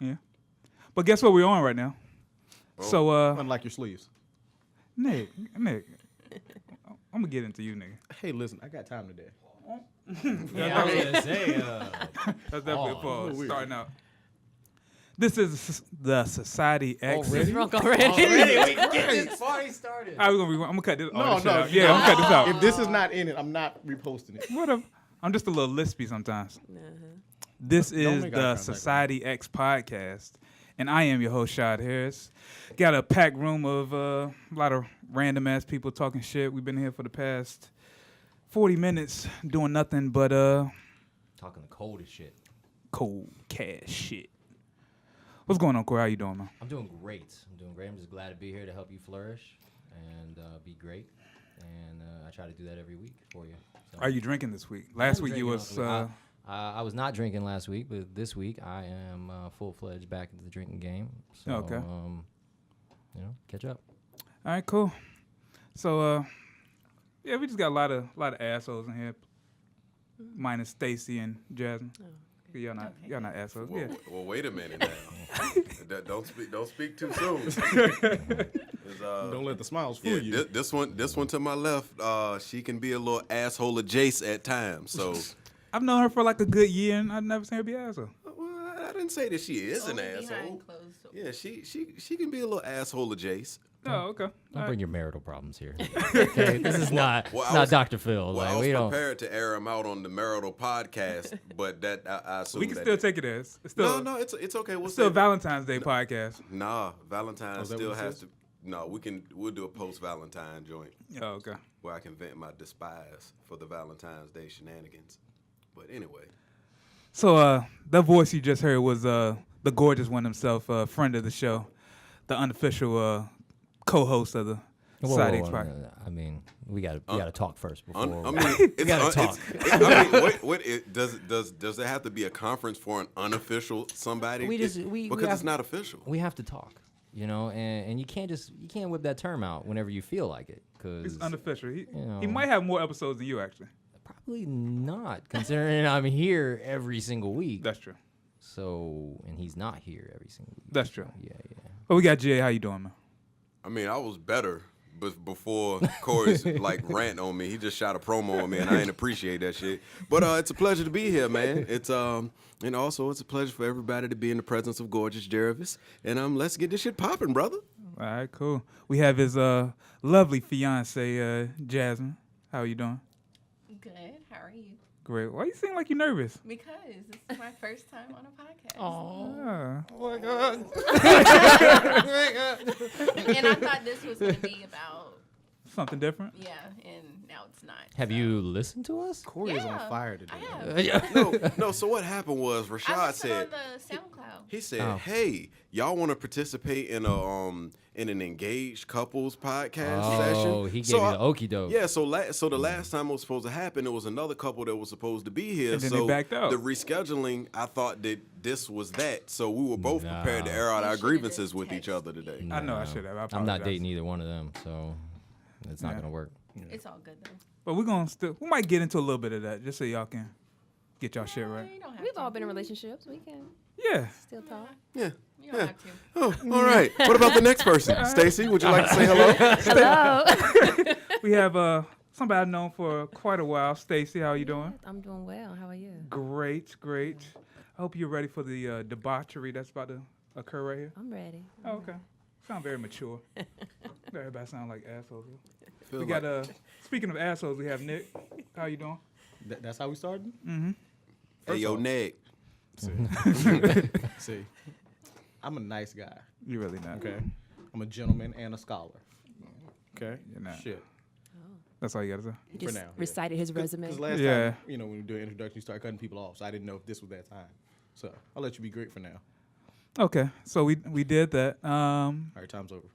Yeah. But guess what we're on right now? Oh. So, Unlike your sleeves. Nick, I'm gonna get into you, nigga. Hey, listen, I got time today. Yeah, I was gonna say. That's definitely a pause. weird. Starting out. This is the Society X. Already? Drunk already. Already, we can get this party started. I'm gonna cut this. No, shit no. out. Yeah, I'm gonna cut this out. If this is not in it, I'm not reposting it. Whatever. I'm just a little lispy sometimes. Uh-huh. This Don't is make eye the contact. Society X podcast, and I am your host, Rashod Harris. Got a packed room of a lot of random ass people talking shit. We've been here for the past 40 minutes doing nothing but Talking the coldest shit. cold cash shit. What's going on, Kory? How you doing, man? I'm doing great. I'm just glad to be here to help you flourish and be great. And I try to do that every week for you. So. Are you drinking this week? Last week you was. I was not drinking last week, but this week I am full-fledged back into the drinking game. So, Okay. Catch up. All right, cool. So, yeah, we just got a lot of assholes in here, minus Stacy and Jazmyn. Oh, Y'all not assholes. Well, Yeah. well, wait a minute now. Don't speak too soon. Don't let the smiles fool Yeah, you. this one to my left. She can be a little asshole adjacent at times. So, I've known her for like a good year, and I've never seen her be an asshole. well, I didn't say that she is an Only asshole. behind closed doors. Yeah, she can be a little asshole adjacent. Oh, okay. Don't bring your marital problems here. Okay, this is not well, it's I not was- Dr. Phil. Well, Like, I was we don't. prepared to air him out on the marital podcast, but that I assume We can that still take it as it's still no, it's okay. We'll still save it. Valentine's Day podcast. Nah, Valentine's that still what this has is? to. No, we'll do a post Valentine joint Oh, okay. where I can vent my despise for the Valentine's Day shenanigans. But anyway, So that voice you just heard was the gorgeous one himself, friend of the show, the unofficial co-host of the Whoa, Society whoa, X whoa, podcast. I mean, we gotta talk first before. I mean, it's gotta talk. I mean, does there have to be a conference for an unofficial somebody? We because have- it's not official. we have to talk, and you can't whip that term out whenever you feel like it, He's because unofficial. He know. might have more episodes than you actually. probably not, considering I'm here every single week. That's true. So, and he's not here every single week. That's true. Yeah. But we got Jay. How you doing, man? I mean, I was better, but before Kory's like rant on me, he just shot a promo on me, and I ain't appreciate that shit. But it's a pleasure to be here, man. It's and also it's a pleasure for everybody to be in the presence of gorgeous Jervis. And let's get this shit popping, brother. All right, cool. We have his lovely fiance, Jazmyn. How you doing? Good. How are you? Great. Why you seem like you're nervous? Because this is my first time on a podcast. Ah. Oh my God. And I thought this was going to be about, Something different? yeah, and now it's not. Have you listened to us? Kory is on Yeah, fire today. I have. No. So what happened was I Rashod listened said on the SoundCloud. he said, Oh. "Hey, y'all want to participate in an engaged couples podcast Oh, session?" he gave So you the okie doke. Yeah, so the last time it was supposed to happen, it was another couple that was supposed to be here. And then so they backed out. the rescheduling, I thought that this was that. So we were both Nah. prepared to air out You our should've grievances just with each texted other today. I know I should have. I I'm not apologize. dating either one of them, so it's not Yeah. gonna work. It's all good, though. But we might get into a little bit of that just so y'all can get y'all shit right. You don't have We've to. all been in relationships. We can Yeah. still talk. Yeah. You don't have to. Oh, all right. What about the next person? Stacy, would you like to say hello? Hello. We have somebody I've known for quite a while. Stacy, how you doing? I'm doing well. How are you? Great. I hope you're ready for the debauchery that's about to occur right here. I'm ready. Oh, okay. Sound very mature. Everybody sound like assholes. Feel We got speaking of assholes, we have Nick. How you doing? That's how we started? Hey, yo, off- Nick. See, I'm a nice guy, You really not. okay? I'm a gentleman and a scholar. Okay? You're not. Shit. That's all you gotta say. He For just now, yeah. recited his resume. Because last Yeah. time, when we do an introduction, you start cutting people off, so I didn't know if this was that time. So I'll let you be great for now. Okay, so we did that. All right, time's over.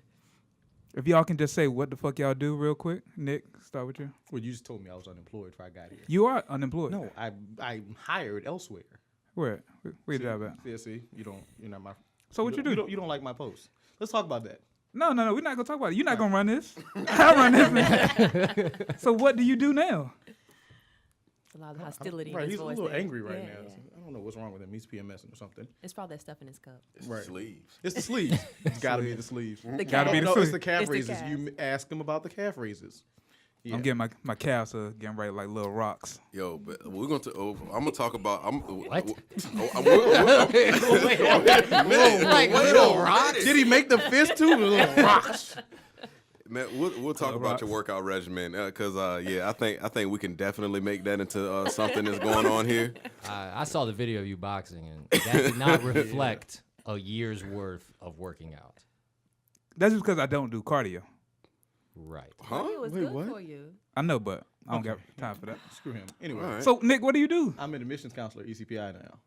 If y'all can just say what the fuck y'all do real quick. Nick, start with you. Well, you just told me I was unemployed before I got here. You are unemployed. No, I'm hired elsewhere. Where you job at? See, you're not my. So what you do? You don't like my post. Let's talk about that. No, we're not gonna talk about it. You're not gonna run this. I run this. Man. So what do you do now? A lot of hostility Right, in his he's a voice little there. angry right Yeah, now. yeah. don't know what's wrong with him. He's PMSing or something. It's probably that stuff in his cup. It's Right. sleeves. It's the sleeves. It's got to be the sleeves. Gotta be the No, it's sleeve. the calf It's the raises. calf. You ask him about the calf raises. Yeah. I'm getting my calves are getting right like little rocks. Yo, but we're going to. I'm gonna talk about. What? Did he make the fist too? Little rocks. Man, we'll talk about your workout regimen because I think we can definitely make that into something that's going on here. I saw the video of you boxing, and that did not reflect a year's worth of working out. That's just because I don't do cardio. Right. Huh? It was Wait, good what? for you. I know, but I don't got time for that. Screw him. Anyway, All right. So, Nick, what do you do? I'm an admissions counselor at ECPI now.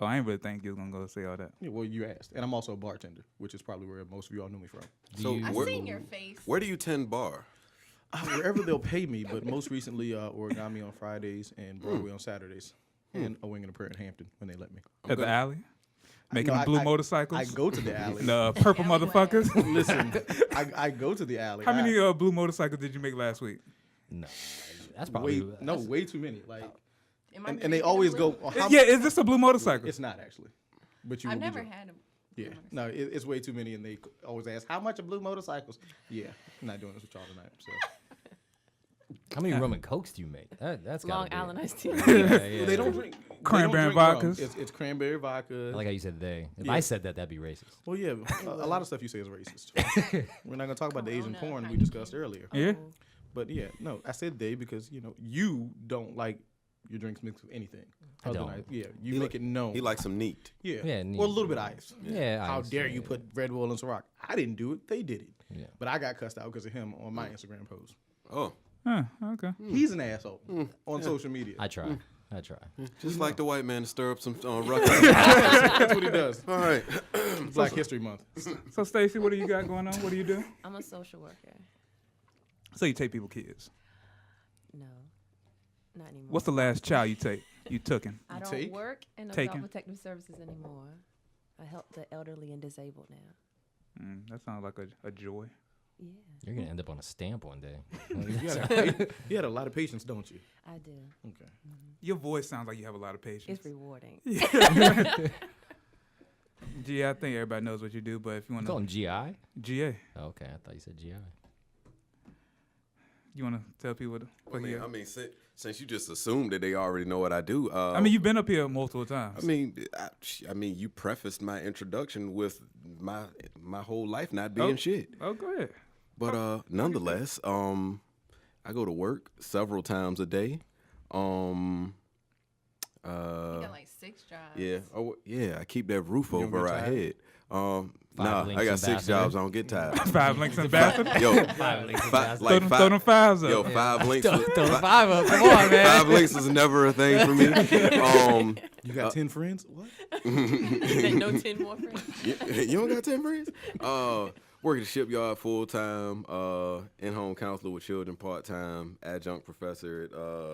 Oh, I ain't really think you was gonna go say all that. Yeah, well, you asked, and I'm also a bartender, which is probably where most of you all knew me from. So I've where, seen your face. where do you tend bar? Wherever they'll pay me, but most recently Origami on Fridays and Broadway on Saturdays, and a wing and a prayer in Hampton when they let me. At the alley, making No, the blue I motorcycles. go to the alley. The purple Alleyway. motherfuckers. Listen, I go to the alley. How many blue motorcycles did you make last week? No. That's probably. way too many. Like, Am I and they drinking always a go. blue? "Oh, how Yeah, is this a blue motorcycle? It's not actually, but you. I've will be never drunk. had them. Yeah, no, it's way too many, and they always ask how much are blue motorcycles. Yeah, I'm not doing this with y'all tonight. So How many rum and cokes do you make? That's Long gotta be Island it. iced tea. Yeah. they don't drink Cranberry they don't drink vodkas. rum. It's cranberry vodka. I like how you said they. If Yeah. I said that, that'd be racist. Well, yeah, a lot of stuff you say is racist. We're not gonna talk about the Asian Corona, porn we honey. discussed earlier. Yeah. But yeah, no, I said they because you don't like your drinks mixed with anything. I other than don't. Yeah, you He make it known. He likes some neat. yeah, Yeah, neat. well, a little bit of ice. Yeah. How ice, dare yeah, you yeah. put Red Bull in Ciroc? I didn't do it. They did it. Yeah. But I got cussed out because of him on my Instagram post. Oh, Huh, okay. He's an asshole on social media. I try. I try. just like the white man to stir up some ruckus. That's what he does. All right. Black History Month. So, Stacy, what do you got going on? What do you do? I'm a social worker. So you take people kids. No, not anymore. What's the last child you took him? I don't take? work in Taken. adult protective services anymore. I help the elderly and disabled now. That sounds like a joy. Yeah, You're gonna end up on a stamp one day. You had a lot of patience, don't you? I do. Okay. Your voice sounds like you have a lot of patience. It's rewarding. Gee, I think everybody knows what you do, but if you want Call him to, GI. GA, Oh, okay, I thought you said GI. you want to tell people what you I mean, since you just assumed that they already know what I do. I mean, you've been up here multiple times. I mean, you prefaced my introduction with my whole life not being shit. Oh, go ahead. But nonetheless, I go to work several times a day. You got like 6 jobs. Yeah. Oh, yeah. I keep that roof don't over get our tired? head. Five I links got 6 ambassador. jobs. I don't get tired. 5 links ambassador. Yo, Five links five, ambassador. like Throw them 5s up. Yo, 5 links. Throw the 5 up. Come on, man. 5 links is never a thing for me. You got 10 friends? What? No 10 more friends. You don't got 10 friends? Work at the shipyard full time, in-home counselor with children part time, adjunct professor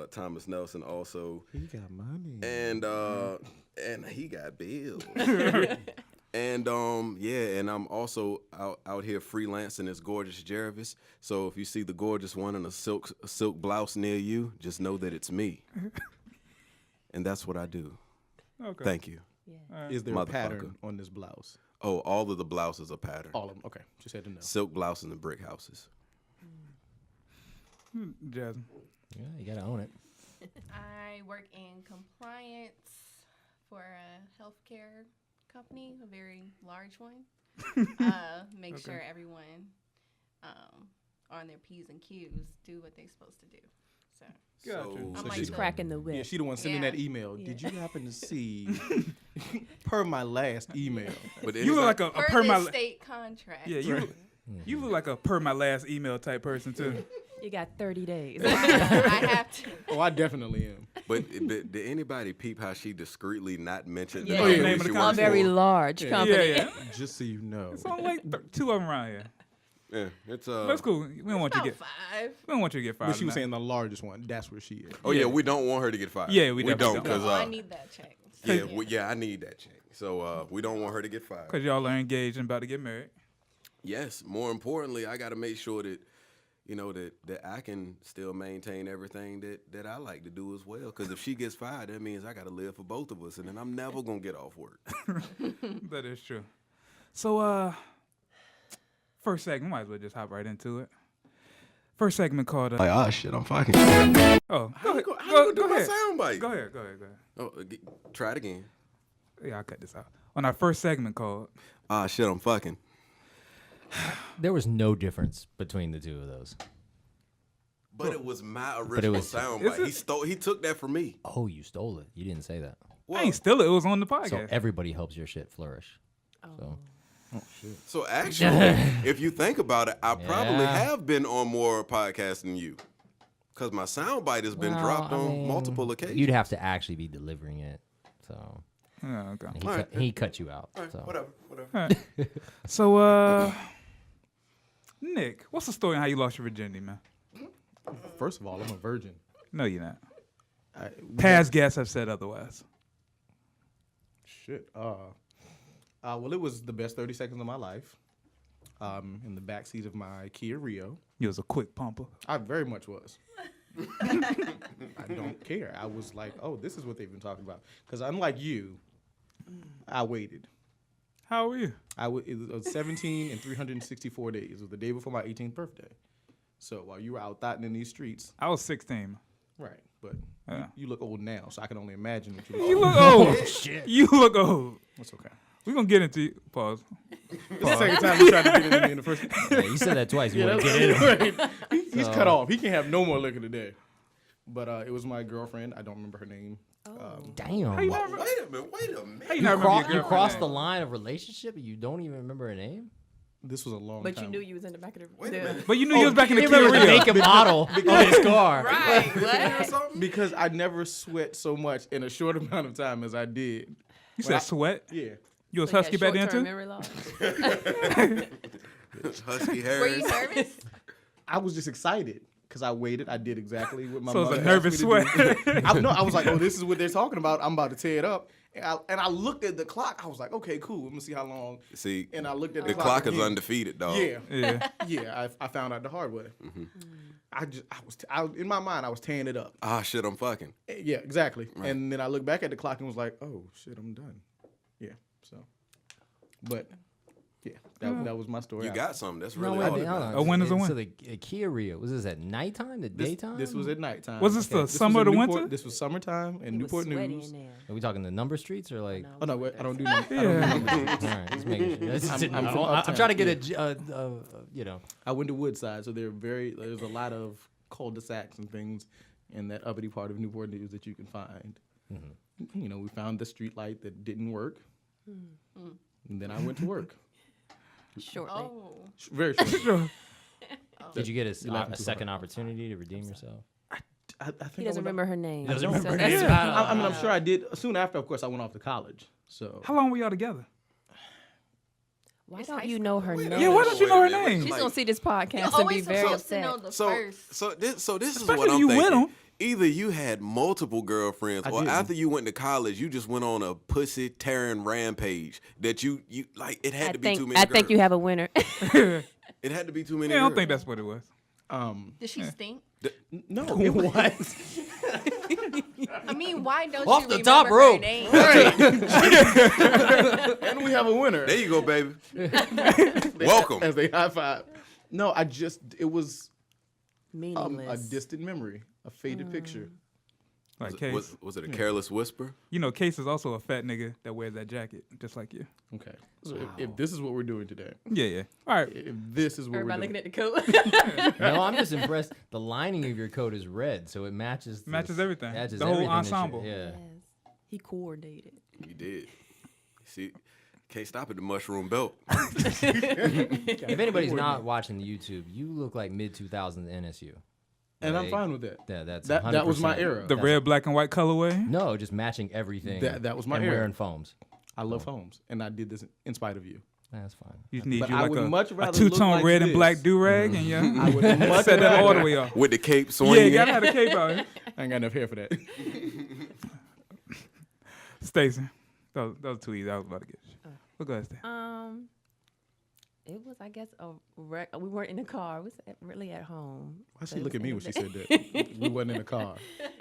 at Thomas Nelson also, He got money. and he got bills. And and I'm also out here freelancing as Gorgeous Jervis. So if you see the gorgeous one in a silk blouse near you, just know that it's me. And that's what I do. Okay. Thank you. Yeah. Is there a Motherfucker. pattern on this blouse? Oh, all of the blouses are patterned. All of them. Okay, just had to know. Silk blouse and the brick houses. Jazmyn. Yeah, you gotta own it. I work in compliance for a healthcare company, a very large one. Make sure everyone on their P's and Q's do what they're supposed to do. So Gotcha. I'm So like she's the- Cracking the whip. Yeah, she the one sending Yeah. that email. Yeah. Did you happen to see, per my last email? But You look like a per per my the state contract. yeah. You look like a per my last email type person too. You got 30 days. I have to. Oh, I definitely am. But did anybody peep how she discreetly not mentioned Yeah. the Oh, yeah, company name of she the A works very for? large Yeah. company. Yeah, yeah. Just so you know. It's only like 2 of them around here. Yeah, it's That's cool. We don't want you to About get. 5. We don't want you to get fired. But she was tonight. saying the largest one. That's where she is. Oh yeah, we don't want her to get fired. Yeah, we definitely don't don't. because Well, I need that check. So, I need that check. So we don't want her to get fired. Cause y'all are engaged and about to get married. Yes, more importantly, I got to make sure that you know, that I can still maintain everything that I like to do as well. Because if she gets fired, that means I got to live for both of us, and then I'm never gonna get off work. That is true. So, first segment, might as well just hop right into it. First segment called. Shit, I'm fucking. Oh, How you go do my ahead. sound bite? Go ahead. Oh, try it again. Yeah, I'll cut this out. On our first segment called. Shit, I'm fucking. There was no difference between the two of those. But it was my original sound bite. He took that from me. Oh, you stole it. You didn't say that. I ain't steal it. It was on the So podcast. everybody helps your shit flourish. So So actually, if you think about it, I probably Yeah. have been on more podcasts than you. Because my sound bite has been dropped on multiple occasions. You'd have to actually be delivering it. So Yeah, okay. he cut you out. All right, So whatever. So, Nick, what's the story on how you lost your virginity, man? First of all, I'm a virgin. No, you're not. We Past guests have said otherwise. Shit. Well, it was the best 30 seconds of my life. In the backseat of my Kia Rio. You was a quick pumper. I very much was. I don't care. I was like, oh, this is what they've been talking about. Because unlike you, I waited. How are you? It was 17 and 364 days. It was the day before my 18th birthday. So while you were out thotting in these streets, I was 16. right? But Yeah. you look old now, so I can only imagine what you You look. look old. You look old. That's okay. We're going to get into pause. It's the second time you tried to get it in me in the first. yeah, you said that twice. You Yeah, want to get in. right. He's cut off. He can't have no more liquor today. But it was my girlfriend. I don't remember her name. Damn. How you Wait not, a minute. how you You, not remember your you girlfriend's crossed name? the line of relationship and you don't even remember her name? This was a long But time. you knew you was in the back of the. Wait a minute. But you knew you was back in the You Kia remember the Rio. make and model of his car. Right. Or What? something? Because I never sweat so much in a short amount of time as I did. You said sweat? Yeah. You was So you husky had back then short-term too? memory loss? Husky Were you Harris. nervous? I was just excited because I waited. I did exactly what my So it's mother a asked me nervous to sweat. do. I was like, oh, this is what they're talking about. I'm about to tear it up. And I looked at the clock. I was like, okay, cool. Let me see how long. See, And I looked at the the clock is again. undefeated, dog. Yeah. Yeah. Yeah, I found out the hard way. In my mind, I was tearing it up. Shit, I'm fucking. Yeah, exactly. And then I looked back at the clock and was like, oh shit, I'm done. Yeah. So, but yeah, that was my story. You got something. That's No, really wait a all minute. it hold matters. on. A win is a win. So the Kia Rio, was this at nighttime, the daytime? This was at nighttime. Was this the This summer was or in the Newport- winter? This was summertime in He was Newport sweaty News. in there. Are we talking the number streets or like? Oh no, wait, I don't do. Yeah. I don't do numbers. All right, just making sure. I'm from I'm uptown, trying to get you know. I went to Woodside, so there's a lot of cul-de-sacs and things in that uppity part of Newport News that you can find. Mm-hmm. You know, we found the street light that didn't work, and then I went to work. Shortly. Oh. Very short. Did you get You're a laughing too second opportunity to redeem yourself? I think He I doesn't went remember her name. Doesn't So remember her that's- name. I mean, I'm sure I did. Soon after, of course, I went off to college. So How long were y'all together? Why It's don't high you school. know her Wait a name? Yeah, why don't you know her Wait a minute. name? She's Like- gonna see this podcast You're and be always very supposed to know upset. the first. So this is Especially what I'm you with thinking. 'em. Either you had multiple girlfriends, I or didn't. after you went to college, you just went on a pussy tearing rampage. That you like. It had to be too many. I think you have a winner. It had to be too many. Yeah, I don't girls. think that's what it was. Did she stink? no, What? I mean, why don't Off you the remember top her rope. name? and we have a winner. There you go, baby. Welcome. As they high five. No, it was a Meaningless. distant memory, a faded picture. Like Case. Was it a careless whisper? You know, Case is also a fat nigga that wears that jacket, just like you. Okay, so if this is what we're doing today, Yeah, yeah. All right. if this is what Everybody we're looking doing, at the coat. No, I'm just impressed. The lining of your coat is red, so it matches. Matches everything. Matches The whole everything that you- ensemble. Yeah. Yes. He coordinated. You did. See, can't stop at the mushroom belt. If anybody's not watching the YouTube, you look like mid 2000s NSU. and I'm Like, fine with that. Yeah, that's That was my 100%. era. The red, black, and white colorway. No, just matching everything. That was my and era. wearing foams. I love homes, and I did this in spite of you. That's fine. You just need But you I like would a much rather two-tone look like red and this. black do-rag, and yeah, I would much set that all the rather- way off. With the cape Yeah, swinging. you gotta have a cape out here. I ain't got enough hair for that. Stacy, that was too easy. I was about to get you. But go ahead, Stacy. It was, I guess, we weren't in the car. It was really at home. Why she But it look was at me in when the she day. said that? We wasn't in the car.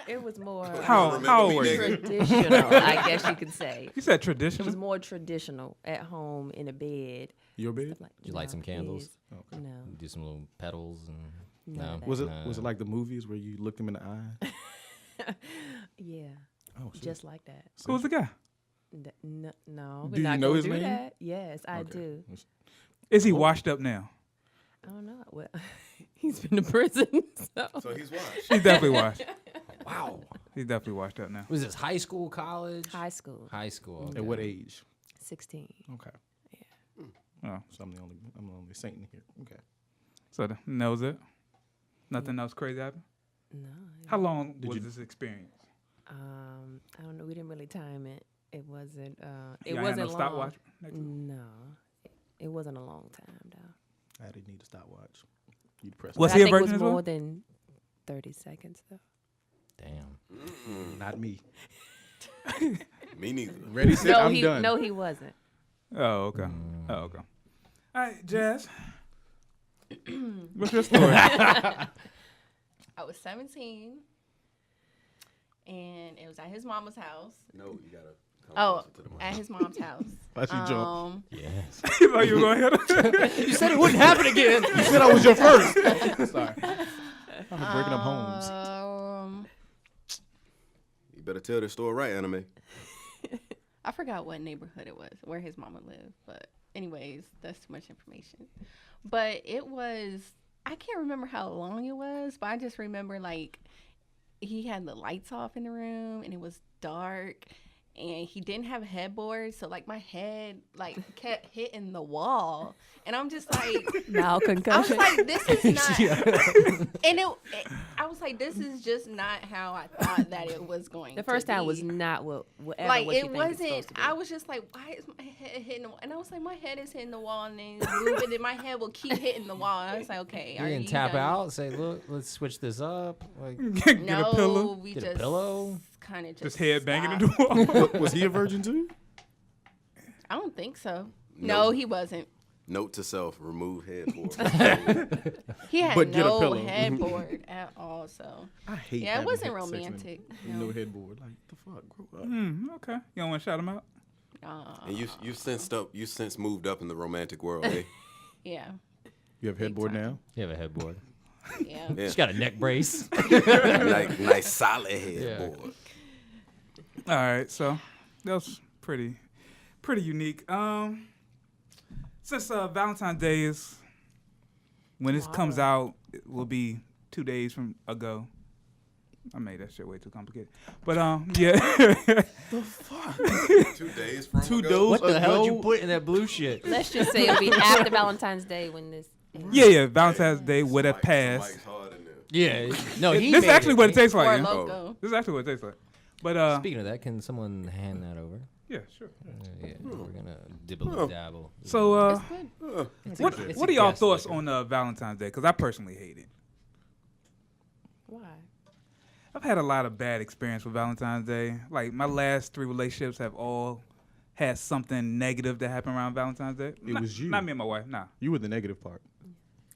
It was more How old were you? traditional, I guess you could say. You said It traditional. was more traditional at home in a bed. Your bed? Stuff like, Did you light some candles? Okay. No. Do some little petals and None no. of that. Was it like the movies where you looked him in the eye? Yeah, Oh, shit. just like that. Who's the guy? No, Do we're you not know gonna his do name? that. Yes, I Okay. do. Is he washed up now? I don't know. Well, he's been to prison, so. So he's washed. He's definitely washed. Wow. He's definitely washed up now. Was this high school, college? High school, High school. At what age? 16. Okay. Oh, So I'm the only saint in here. Okay. so knows it. Nothing else crazy happened. No. How long Did was you- this experience? I don't know. We didn't really time it. It wasn't. It Y'all had wasn't no long. stopwatch next to it? No, it wasn't a long time though. I didn't need a stopwatch. You'd press. Was But he I a think it virgin was as well? more than 30 seconds though. Damn. Not me. Me neither. Ready, set, I'm done. No, he wasn't. Oh, okay. Oh, okay. All right, Jazz. What's your story? I was 17, and it was at his mama's house. No, you gotta come Oh, closer to the mic. at his mom's house. Why she jump? Yes. You thought you were going to hit him? You said it wouldn't happen again. You said I was your first. Sorry. I'm breaking up homes. You better tell this story right, Anime. I forgot what neighborhood it was, where his mama lived. But anyways, that's too much information. But it was, I can't remember how long it was, but I just remember like he had the lights off in the room and it was dark and he didn't have a headboard. So like my head like kept hitting the wall. And I'm just like, Now I was concussion. like, this is not, and I was like, this is just not how I thought that it was going The first to time be. was not whatever. Like what you it think wasn't. It's supposed to be. I was just like, why is my head hitting the wall? And I was like, my head is hitting the wall, and then it's moving, and my head will keep hitting the wall. And I was like, okay, You are didn't you tap done? out. Say, look, let's switch this up. Like, Get No, a pillow. we Get a just pillow? kind of Just head banging into stopped. the wall. Was he a virgin too? I don't think so. No. No, he wasn't. Note to self: remove headboard. He had But get a no pillow. headboard at all. So I hate. yeah, it having wasn't sex in- romantic. with No. No headboard. Like the fuck, grow up. Okay. You don't want to shout him out? And you since moved up in the romantic world, eh? Yeah, You have headboard time. now? you have a headboard. yeah. Yeah. She's got a neck brace. nice solid headboard. All right. So that was pretty unique. Since Valentine's Day is when this comes out, it will be 2 days from ago. I made that shit way too complicated. But yeah. 2 days from 2 ago? days What the hell did you ago? put in that blue shit? Let's just say it'll be after Valentine's Day when this. Yeah. Valentine's Day would have Mike's passed. hard in there. Yeah. No, he This is made actually what it tastes Or like. Yeah. logo. This is actually what it tastes like. But Speaking of that, can someone hand that over? yeah, sure. Yeah, we're gonna dibble dabble. So It's good. what are y'all thoughts on Valentine's Day? Because I personally hate it. Why? I've had a lot of bad experience with Valentine's Day. Like my last 3 relationships have all had something negative that happened around Valentine's Day. It was you. Not me and my wife. Nah, You were the negative part.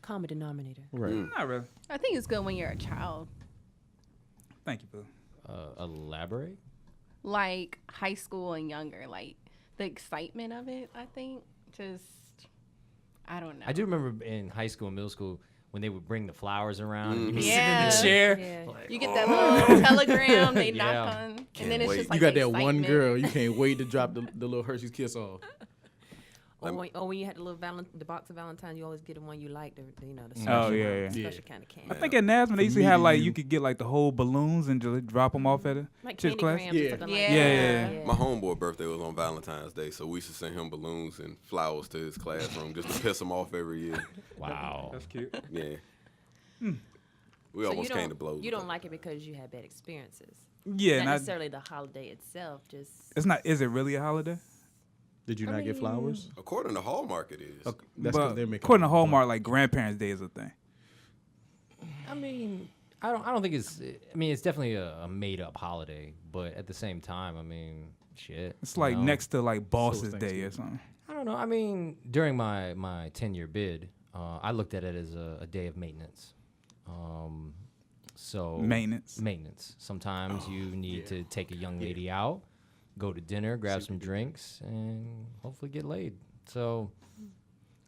Common denominator. Right. not really. I think it's good when you're a child, Thank you, boo. Elaborate. like high school and younger, like the excitement of it. I think just, I don't know. I do remember in high school and middle school when they would bring the flowers around and you'd be Yeah. sitting in the chair. Yeah. Like, You get that little telegram they knock Yeah. on, and then it's wait. just You like got the that one excitement. girl. You can't wait to drop the little Hershey's Kiss off. Or when you had the little the box of Valentine, you always get the one you like, the Oh, special, yeah, yeah. special Yeah. kind of candy. I think at Nazman they used to have Me, like you. you could get like the whole balloons and just drop them off at it. Like Shit's candy class. grams Yeah. or something Yeah. like that. Yeah. My homeboy birthday was on Valentine's Day, so we used to send him balloons and flowers to his classroom just to piss him off every year. wow. That's cute. Yeah. We So almost came to blows. You with don't that. like it because you had bad experiences. Yeah, Not not, necessarily the holiday itself, just it's not. Is it really a holiday? Did you not get flowers? According to Hallmark, it is. Okay, that's But because they're making. according to Hallmark, like Grandparents' Day is a thing. I mean, I don't think it's. I mean, it's definitely a made up holiday, but at the same time, I mean, shit. It's you like know? next to like Boss's Day or Thanksgiving. something. I don't know. I mean, during my 10-year bid, I looked at it as a day of maintenance. So Maintenance. Sometimes you need to take a young lady out, go to dinner, grab some drinks, and hopefully get laid. So,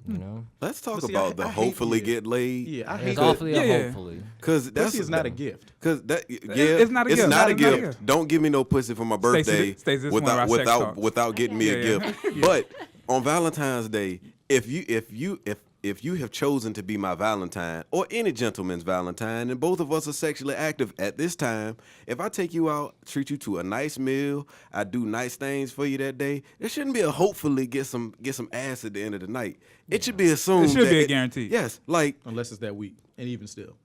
you know. Let's talk But see, about the I hate hopefully it. get laid. Yeah, I hate It's that. awfully Yeah, yeah. hopefully. Because that's Pussy is not a gift. Because it's not a gift. It's not a It's not a gift. gift. Don't give me no pussy for my birthday Stacey, this is one of our sex talks. without getting me a Yeah, gift. yeah. But on Valentine's Day, if you have chosen to be my Valentine or any gentleman's Valentine, and both of us are sexually active at this time, if I take you out, treat you to a nice meal, I do nice things for you that day, there shouldn't be a hopefully get some ass at the end of the night. It should be assumed. It should that be a guarantee. Yes, like Unless it's that week, and even still.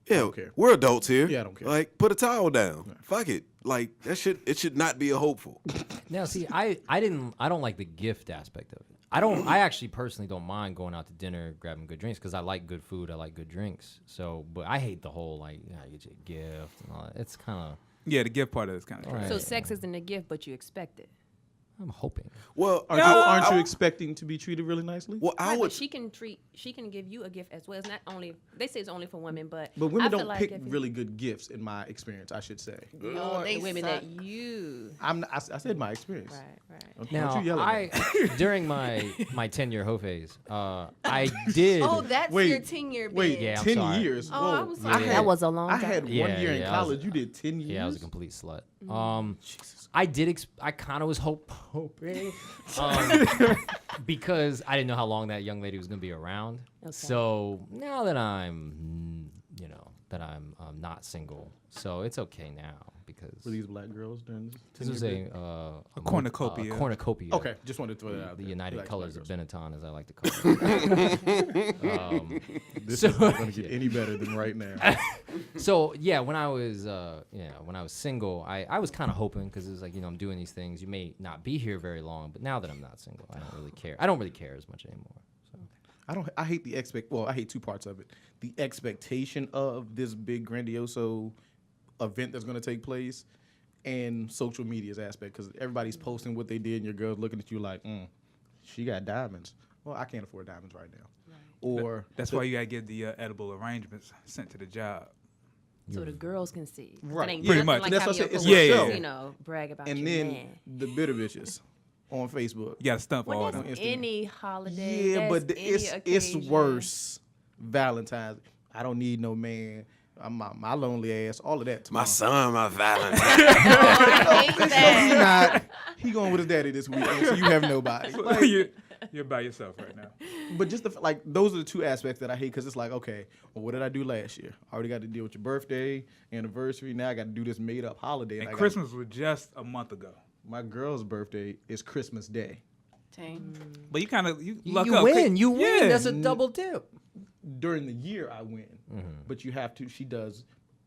yeah, don't care. we're adults here. Yeah, I don't care. Like, put a towel down. Fuck it. Like it should not be a hopeful. Now, see, I don't like the gift aspect of it. I actually personally don't mind going out to dinner, grabbing good drinks, because I like good food, I like good drinks. So, but I hate the whole, like, I get you a gift and all that. It's kind of... Yeah, the gift part of it's kind of crazy. So sex isn't a gift, but you expect it. I'm hoping. Well, Aren't you expecting to be treated really nicely? Well, I Right, would. but she can give you a gift as well. It's not only, they say it's only for women, but But I women feel don't like pick if you- really good gifts, in my experience, I should say. No, they the women suck. that you. I said my experience. Right. Don't Now, you yell at me. during my 10-year hoe phase, I did... Oh, that's Wait, your 10-year bid. Wait, Yeah, I'm 10 sorry. years? Oh, I Whoa. was Yeah. like, That was a long I time. had Yeah, 1 year in yeah, I was- college. You did 10 years? Yeah, I was a complete slut. I did. I kind of was hoping, because I didn't know how long that young lady was gonna be around. Okay. So now that I'm, not single, so it's okay now because Were these black girls during this was a cornucopia. cornucopia. Okay, just wanted to throw that out The there. United Black Colors of girls. Benetton, as I like to call it. This So- is not going to get any better than right now. So yeah, when I was single, I was kind of hoping, because it was like, I'm doing these things. You may not be here very long, but now that I'm not single, I don't really care. I don't really care as much anymore. So. I hate I hate two parts of it. The expectation of this big grandioso event that's going to take place, and social media's aspect, because everybody's posting what they did and your girl's looking at you like, she got diamonds. Well, I can't afford diamonds right now. Or That's why you gotta get the edible arrangements sent to the job. So the girls can see. 'Cause Right. It ain't Pretty nothing much. Like That's having what I your said, it's a coworkers, show. brag about and your then man. the bitter bitches on Facebook. You gotta stunt for all Well, them. that's Instagram. any holiday. Yeah, that's but any it's occasion. worse. Valentine's. I don't need no man. I'm my lonely ass. All of that. My tomorrow. son, my Valentine. I hate No, that. he not. He going with his daddy this weekend, so you have nobody. Like, You're by yourself right now. but just those are the two aspects that I hate, because it's like, okay, well, what did I do last year? I already got to deal with your birthday, anniversary. Now I got to do this made up holiday. And I gotta- Christmas was just a month ago. my girl's birthday is Christmas Day. Dang. But you kind of luck You up. win. You Yeah. win. That's a double dip. During the year, I win, but you have to. She does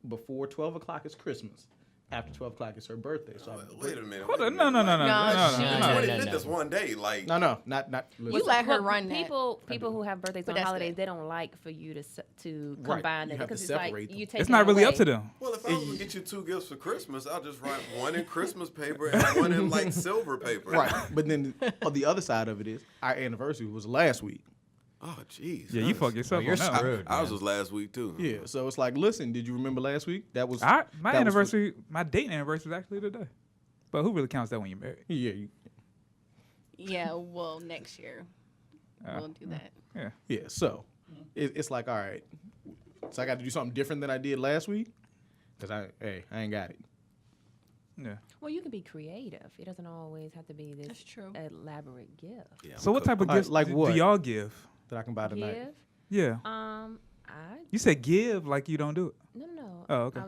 before 12 o'clock is Christmas. After 12 o'clock is her birthday. So Wait a minute. Hold wait a on, no. minute. she- Like, No, 25th no. is one day. Like, no, not. You Listen. let her Well, run that. people who have birthdays But on that's holidays, good. they don't like for you to Right. combine You it, have to because it's like separate them. you take It's not really up to away. them. well, if I was gonna get you 2 gifts for Christmas, I'll just write one in Christmas paper and one in like silver paper. Right, but then on the other side of it is our anniversary was last week. Oh, jeez. Yeah, you fuck yourself. you're on that one. screwed. Ours was last week too. Yeah, so it's like, listen, did you remember last week? That was My that was anniversary, my dating anniversary is actually today. But who really counts that when you're married? yeah, Yeah, well, next year we'll do that. Yeah. yeah. So it's like, all right, so I got to do something different than I did last week, because I ain't got it. Yeah. Well, you can be creative. It doesn't always have to be this That's true. elaborate gift. Yeah, So what type of All right, gifts like do what? y'all give? That I can buy tonight. Give. Yeah. I You said give like you don't do it. no. Oh, okay.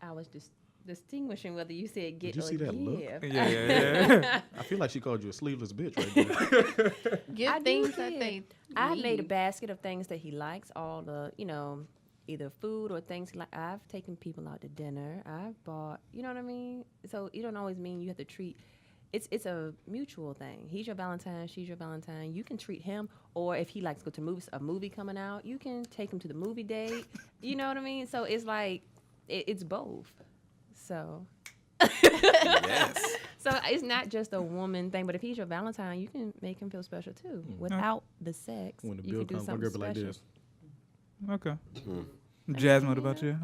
I was just distinguishing whether you said get you or see that look? give. Yeah. I feel like she called you a sleeveless bitch right there. Give I do things that give. they I have made a need. basket of things that he likes, all the, either food or things he like. I've taken people out to dinner. I've bought, you know what I mean? So it don't always mean you have to treat. It's a mutual thing. He's your Valentine. She's your Valentine. You can treat him, or if he likes to go to movies, a movie coming out, you can take him to the movie date. You know what I mean? So it's like it's both. So Yes. So it's not just a woman thing, but if he's your Valentine, you can make him feel special too, without the sex. When the you bill can do comes, my something girl be like special. this. Okay. Jasmine, what about you?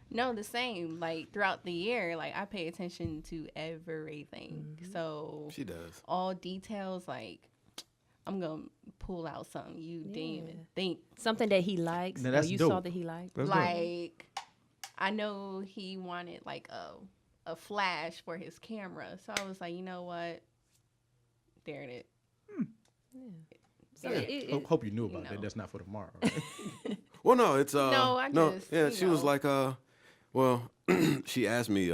No, the same. Like throughout the year, like I pay attention to everything. So She does. all details, like I'm gonna pull out something you didn't even think. Something that he likes. Now, Or that's you dope. saw that he liked. That's dope. Like I know he wanted like a flash for his camera, so I was like, you know what? There it is. So Hope you knew about know. that. That's not for tomorrow. Well, no, it's No, I just, yeah. you She was know. like, well, she asked me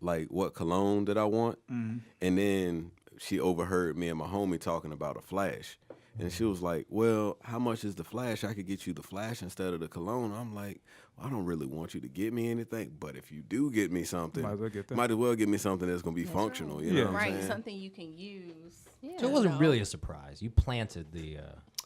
like what cologne did I want, and then she overheard me and my homie talking about a flash, and she was like, well, how much is the flash? I could get you the flash instead of the cologne. I'm like, well, I don't really want you to get me anything, but if you do get me something, Might as well get that. might as well get me something that's gonna be functional. You know Yeah. what I'm Right, saying? something you can use. yeah. So it wasn't really a surprise. You planted the.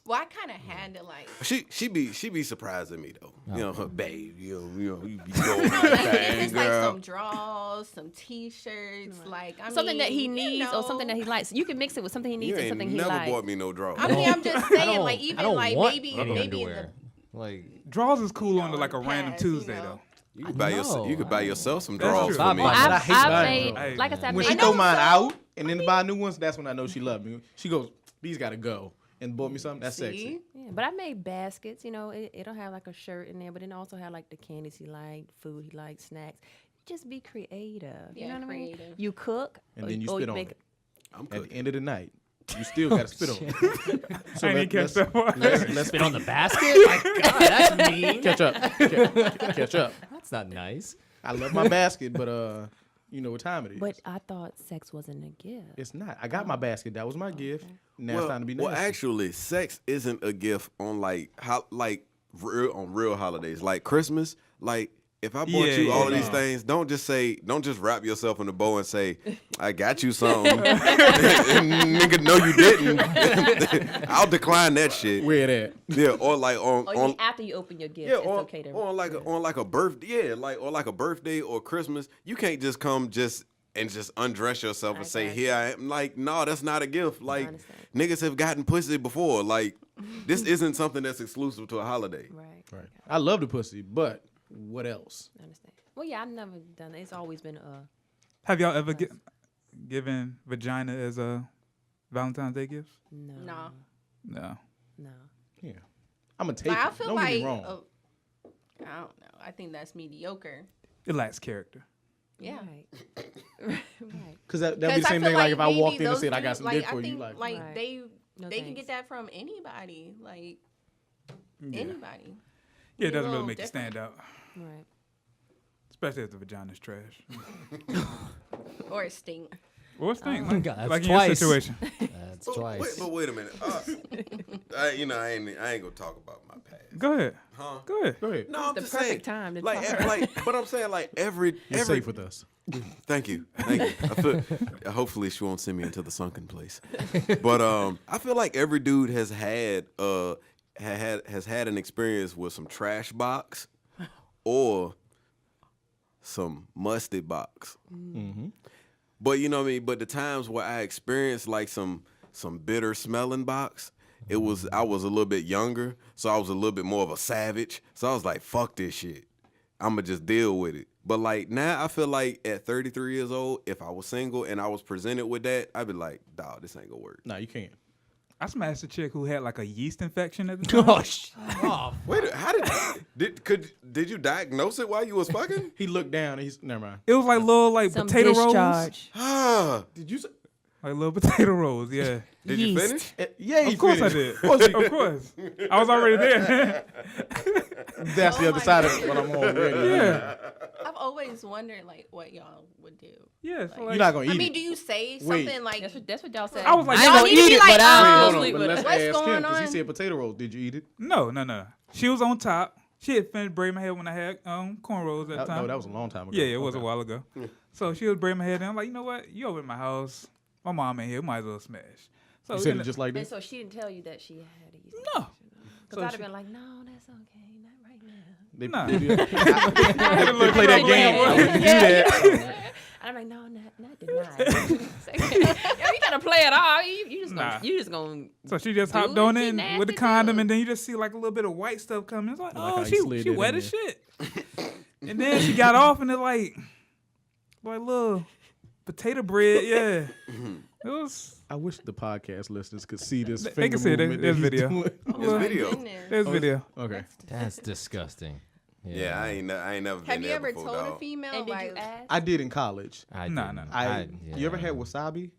Well, I kind of had to like. She be surprised at me though. You know, her babe. You be going Like, thing, it's like girl. some drawers, some T-shirts, like I Something mean, that he you needs or something that know. he likes. You can mix it with something he needs You and ain't something he never likes. bought me no drawers. I mean, I'm just saying, like I even don't like want maybe any maybe underwear. Like Draws is cool on know, like a in the random past, Tuesday you know. though. You could buy yourself. You could buy yourself some That's drawers true. for me. Well, But I I've, hate I've buying made, them. like I said, I when made she I throw know mine so. out and then buy new ones, that's when I know she loved me. She goes, these gotta go, and bought me something that's sexy. See? Yeah, but I made baskets. You know, it'll have like a shirt in there, but then also have like the candies he liked, food he liked, snacks. Just be creative. You Yeah, know what I mean? creative. You cook, And or- then you or spit on make it. I'm At the cooking. end of the night, you still gotta spit on it. So I didn't catch let's, that part. let's spit on the basket. My God, that's mean. catch up. Catch up. That's not nice. I love my basket, but you know what time it is. But I thought sex wasn't a gift. It's not. I got my basket. That was my gift. Now it's Well, time to be nasty. well, actually, sex isn't a gift on on real holidays, like Christmas. Like if I bought you all of these things, don't just wrap yourself in a bow and say, I got you something. Nigga, no, you didn't. I'll decline that shit. Where it at? Yeah, or like on Or you, after you open your gift, yeah, it's or, okay to. or like a birthday, or like a birthday or Christmas. You can't just come and undress yourself and say, got "Here I am." Like, no, that's not a gift. Like, understand. niggas have gotten pussy before. Like, this isn't something that's exclusive to a holiday. Right. Right. I love the pussy, but what else? I understand. Well, yeah, I've never done it. It's always been Have y'all ever given vagina as a Valentine's Day gift? no. No. No. No. Yeah. I'm gonna take Like, I it. feel Don't get like me wrong. I don't know. I think that's mediocre. It lacks character. Yeah. Right. right. Because that'd be the 'Cause I same feel thing like if I maybe walked in and those said, I got dudes, some like, dick for I you. think, Like, Right. they No they can thanks. get that from anybody. Like Yeah. anybody. Yeah, it Be a doesn't really little make you different. stand out, Right. especially if the vagina's trash. Or it stink. Or it's thing, Oh, God, that's like in your twice. situation. That's But twice. wait a minute. I ain't gonna talk about my past. Go ahead. Huh? Go ahead. go ahead. No, I'm The just perfect saying. time to Like, talk. but I'm saying like every You're safe with us. Thank you. Hopefully she won't send me into the sunken place. But I feel like every dude has had an experience with some trash box or some musty box. Mm-hmm. But you know what I mean? But the times where I experienced like some bitter smelling box, I was a little bit younger, so I was a little bit more of a savage. So I was like, fuck this shit. I'ma just deal with it. But like now I feel like at 33 years old, if I was single and I was presented with that, I'd be like, dawg, this ain't gonna work. No, you can't. I smashed a chick who had like a yeast infection at the time. Oh, Wait, how did you diagnose it while you was fucking? He looked down and he's never mind. It was like little like Some potato rolls. discharge. Ah, Did you say? Like little potato rolls, yeah. did you Yeast. finish? Yeah, he Of course finished. I did. Of course. I was already there. That's the Oh other my side of what I'm on already. yeah. I've always wondered like what y'all would do. Yeah. So You're like, not gonna eat I mean, it. do you say Wait. something like That's what y'all said. I was like, I ain't Y'all gonna need to eat be it, like, but Wait, I'll hold on, sleep but with let's it. What's ask him going because he on? said potato rolls. Did you eat it? no. She was on top. She had finished braiding my hair when I had cornrows at the time. No, that was a long time ago. Yeah, it was a Okay. while ago. So she was braiding my hair, and I'm like, you know what? You over at my house. My mom ain't here. Might as well smash. So You said in it the- just like And this. so she didn't tell you that she had a yeast No. Because So I'd have she- been like, no, that's okay. Not right now. They, Nah. they play that game. I wouldn't do that. I'm like, no, not denied. You gotta play it off. You just gonna. So she just Do hopped it, on she in nasty with the condom, too. and then you just see like a little bit of white stuff coming. It's like, how oh, he slid she it wet in as there. shit. And then she got off, and it's like little potato bread. Yeah, it was. I wish the podcast listeners could see this They finger can see it. movement There's that he's video. doing. It's video. Goodness. There's video. Okay. That's disgusting. Yeah, I ain't never been Have you there ever before, told a dog. female And did like you ask? I did in college. I No, didn't. no, no. You ever had wasabi?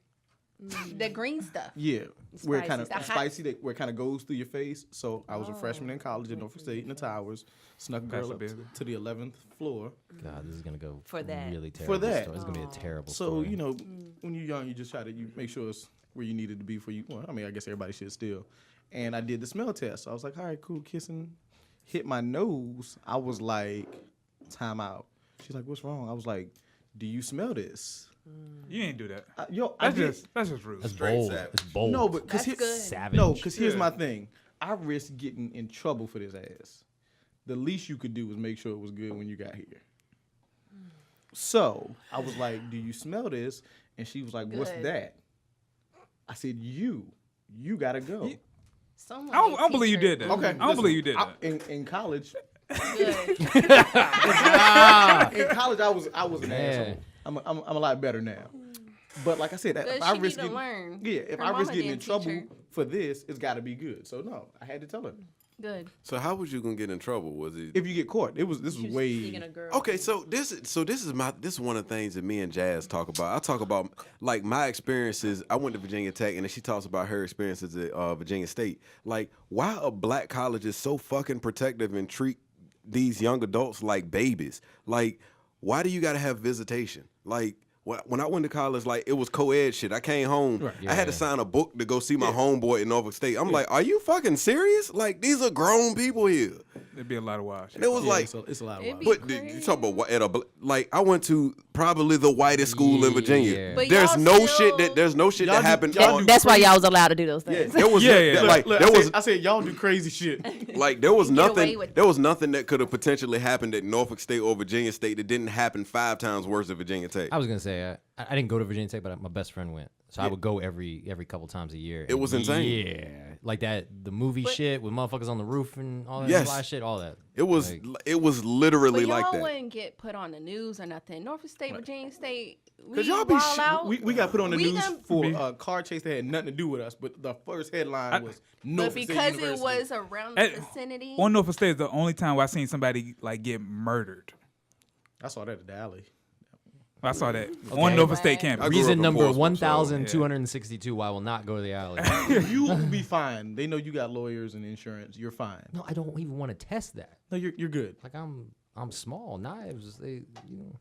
the green stuff? Yeah, where it kind of Spicy. The hot- spicy, where it kind of goes through your face. So I was a freshman in college at Norfolk State in the Towers. Snuck a girl up Baby. to the 11th floor. God, this is gonna go For that. really terrible. that. Story. It's gonna be a terrible. So story. you know, when you're young, you just try to make sure it's where you needed to be for you. Well, I mean, I guess everybody should still. And I did the smell test. So I was like, all right, cool, kissing. Hit my nose. I was like, time out. She's like, what's wrong? I was like, do you smell this? You ain't do that. I That's did. that's just rude. That's Straight bold. savage. It's bold. No, but because That's good. savage. no, because here's Yeah. my thing. I risk getting in trouble for this ass. The least you could do was make sure it was good when you got here. So I was like, "Do you smell this?" And she was like, "What's Good. that?" I said, "You gotta go." Someone I don't ain't believe you teach her. did that. Okay, I don't believe you did that. In college, Good. in college, I was an Man. asshole. I'm a lot better now. But like I said, Good, if I she risk need to getting, learn. yeah, if Her I risk mama getting in didn't teach trouble her. for this, it's got to be good. So no, I had to tell her. Good. So how was you gonna get in trouble? Was it? If you get caught, this was She was way. seeing a girl. Okay, so this is one of the things that me and Jazz talk about. I talk about like my experiences. I went to Virginia Tech, and then she talks about her experiences at Virginia State. Like, why are black colleges so fucking protective and treat these young adults like babies? Like, why do you got to have visitation? Like, when I went to college, like, it was co-ed shit. I came home. I had to sign a book to go see my homeboy in Norfolk State. I'm like, are you fucking serious? Like, these are grown people here. There'd be a lot of wild shit. And it was like, it's a lot of It'd wild. be but you talk about like I went to probably the whitest school in Virginia. Yeah. But There's y'all no still- shit that happened. y'all on- do That's why y'all was allowed to do those things. there was Yeah. like Look, there was I said y'all do crazy shit. like there was You get away nothing with- there was nothing that could have potentially happened at Norfolk State or Virginia State that didn't happen 5 times worse at Virginia Tech. I was gonna say I didn't go to Virginia Tech, but my best friend went, so I would go every couple times a year. It was insane. Yeah, like the movie shit with motherfuckers on the roof and all that Yes. fly shit, all that. It was But literally y'all like that. wouldn't get put on the news or nothing. Norfolk State, Virginia State, we Cause y'all be wild sh- out. We got put on the We news done- for a car chase that had nothing to do with us, but the first headline was but Norfolk State because it University. was around the At- vicinity. On Norfolk State is the only time where I seen somebody like get murdered. I saw that at the alley. I saw that on Norfolk State campus. I grew up Reason in number Portsmouth, so, 1,262 why I will not go to the alley. You will be fine. They know you got lawyers and insurance. You're fine. No, I don't even want to test that. No, you're good. Like I'm small. Knives, they, you know.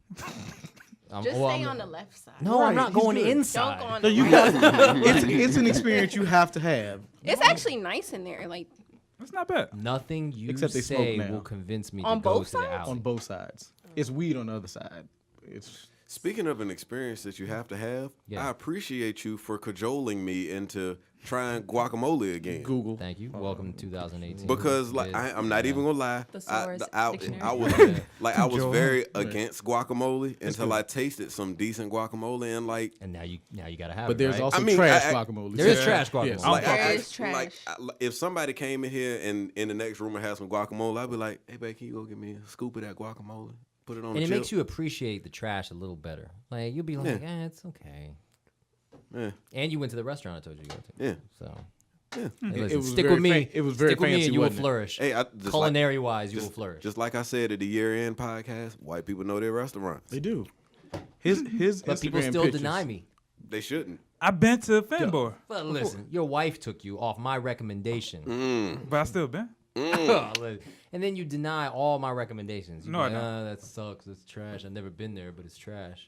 Just stay on the left side. No, Right, I'm not he's going good. inside. Don't go on No, the you right. got. It's an experience you have to have. It's actually nice in there. Like That's not bad. Nothing you Except they smoke say now. will convince me On to go both to the sides? alley. On both sides. It's weed on the other side. It's Speaking of an experience that you have to have, Yeah. I appreciate you for cajoling me into trying guacamole again. Google. Thank you. Welcome to 2018. Because like I'm not even gonna lie, Thesaurus I dictionary. was like I was Joel. very against guacamole until I tasted some decent guacamole and like And now you gotta have But it. there's right? also I mean, trash I- guacamole. There is Yeah. trash guacamole. Yes. like, There I, is trash. if somebody came in here and in the next room and had some guacamole, I'd be like, hey babe, can you go get me a scoop of that guacamole? Put it on and the it chip. makes you appreciate the trash a little better. Like you'll be like, it's okay. Yeah. And you went to the restaurant I told you to go to. Yeah. So Yeah. hey, listen, was stick very with me. it was very stick with me fancy, and you will wasn't it? flourish. Hey, I just Culinary wise, you will just, flourish. just like I said at the year-end podcast, white people know their restaurants. They do. His but people Instagram still pictures. deny me. They shouldn't. I've been to Finbar, But listen, your wife took you off my recommendation. but I still been. And then you deny all my recommendations. You No, be I like, don't. that sucks. It's trash. I've never been there, but it's trash.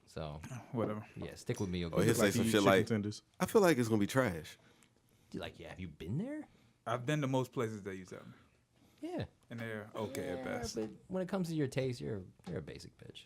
So Whatever. yeah, stick with me. Or Okay. he'll say Like some he eat shit chicken like, tenders. I feel like it's gonna be trash. You're like, yeah, have you been there? I've been to most places that you tell me, Yeah. and they're okay at best. But when it comes to your taste, you're a basic bitch.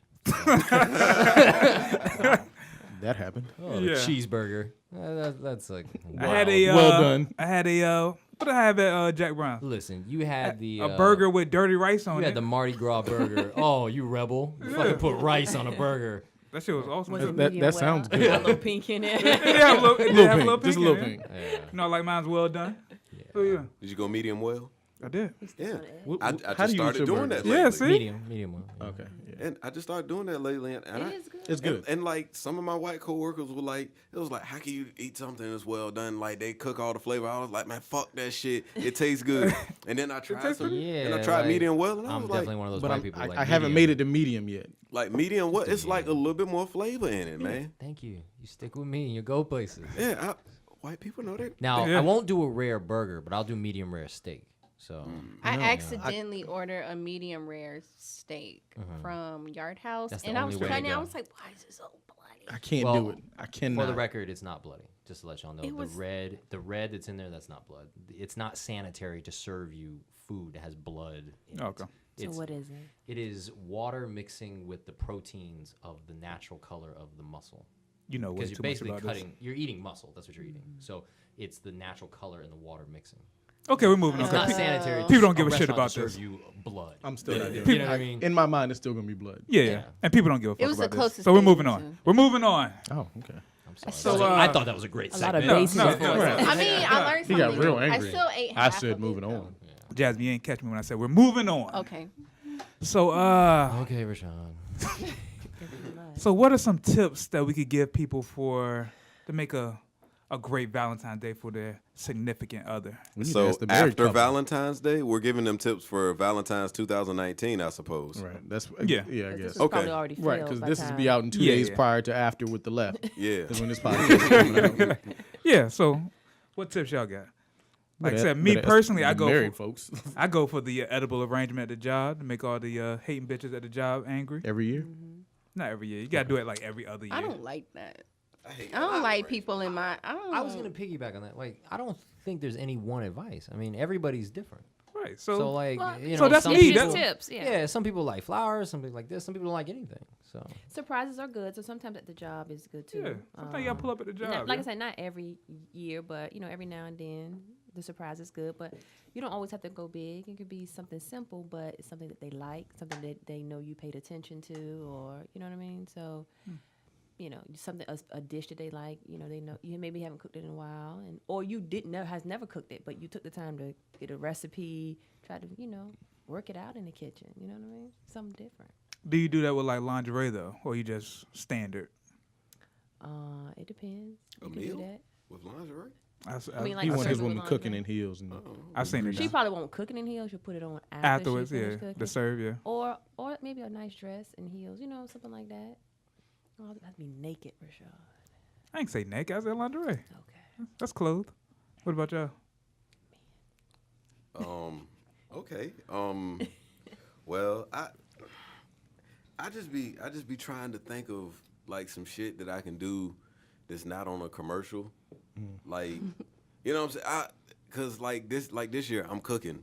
That happened. Oh, Yeah. the cheeseburger. That's like. I had a Well done. I had a what did I have at Jack Brown? Listen, you had the A burger with dirty rice on You it. had the Mardi Gras burger. Oh, you rebel! You fucking put rice on a burger. That shit was awesome. Was too. it That medium sounds well? good. A little pink in it. It did have a little, it did have a little Just a pink little in it. pink. Yeah. You know, like mine's well done. Oh yeah, Did you go medium well? I did. Yeah. What- I how just do you eat started your doing burgers? that Yeah, lately. see? Medium one. Yeah. Okay. Yeah. And I just started doing that lately. And It is good. It's good. And like some of my white coworkers were like, it was like, how can you eat something that's well done? Like they cook all the flavor. I was like, man, fuck that shit. It tastes good. And then I tried some. Yeah, and I tried like, medium well, and I I'm was definitely like, one of those But white people. I like haven't medium. made it to medium yet. like medium well, it's like a little bit more flavor in it, man. Thank you. You stick with me and you go places. Yeah, white people know that. Now Yeah. I won't do a rare burger, but I'll do medium rare steak. So I accidentally ordered a medium rare steak from Yard House, That's the and I was only way to trying it. I go. was like, why is it so bloody? I can't Well, do it. I cannot. for the record, it's not bloody. Just to let y'all know, It was- the red that's in there, that's not blood. It's not sanitary to serve you food that has blood. In Okay. It. So It's, what is it? it is water mixing with the proteins of the natural color of the muscle. You know way Because too you're much basically about cutting, you're eating muscle. That's what you're eating. So it's the natural color in the water mixing. this. Okay, we're moving It's on. not sanitary. People don't give a restaurant shit to about serve this. you blood. I'm still not doing You it. know what I mean? In my mind, it's still gonna be blood. Yeah, yeah, Yeah. and people don't give a fuck It was the about this. closest So we're thing moving to- on. We're moving on. Oh, okay. I'm sorry. So, I thought that was a great A lot of segment. bases no, of no, voice. right. I mean, I learned He something. got real I angry. still ate I half said of moving it, on. Jazmyn, you ain't catch me when I said we're moving on. though. Okay. So, Okay, Rashod. so what are some tips that we could give people to make a great Valentine's Day for their significant other? We need to So ask the married after couple. Valentine's Day, we're giving them tips for Valentine's 2019, I suppose. Right. That's Yeah. Yeah, I This guess. was Okay. probably already Right, filled because by this is time. be out in 2 Yeah, days yeah. prior to after with the left. Yeah. Is when this podcast is coming out. Yeah. So, what tips y'all got? Like I Better- said, me better ask personally, I the go married for, folks I go for the edible arrangement at the job to make all the hating bitches at the job angry. every year. Not every year. You gotta do it like every other year. I don't like that. hate I don't like people in my. I was gonna piggyback on that. Like, I don't think there's any one advice. I mean, everybody's different. Right. So, So, like, Well, you know, so that's some me. It's people, just tips, yeah. yeah, some people like flowers. Some people like this. Some people don't like anything. So Surprises are good, so sometimes at the job is good too. yeah. Sometimes you gotta pull up at the job. Like yeah. I said, not every year, but every now and then the surprise is good. But you don't always have to go big. It could be something simple, but it's something that they like, something that they know you paid attention to, or you know what I mean. So, something a dish that they like. They know you maybe haven't cooked it in a while, or you has never cooked it, but you took the time to get a recipe, try to work it out in the kitchen. You know what I mean? Something different. Do you do that with like lingerie though, or you just standard? It depends. A You can meal? do that. With lingerie? I mean, like He I wants said, his with woman cooking lingerie. in heels. And I've seen it She done. probably won't cook it in heels. She'll put it on Afterwards, she yeah, finished cooking. the serve, yeah. Or maybe a nice dress and heels. Something like that. Oh, it has to be naked, Rashod. I ain't say naked. I said lingerie. Okay. That's clothed. What about y'all? Okay. Well, I just be trying to think of like some shit that I can do that's not on a commercial. Like, you know what I'm saying? Cause like this year I'm cooking.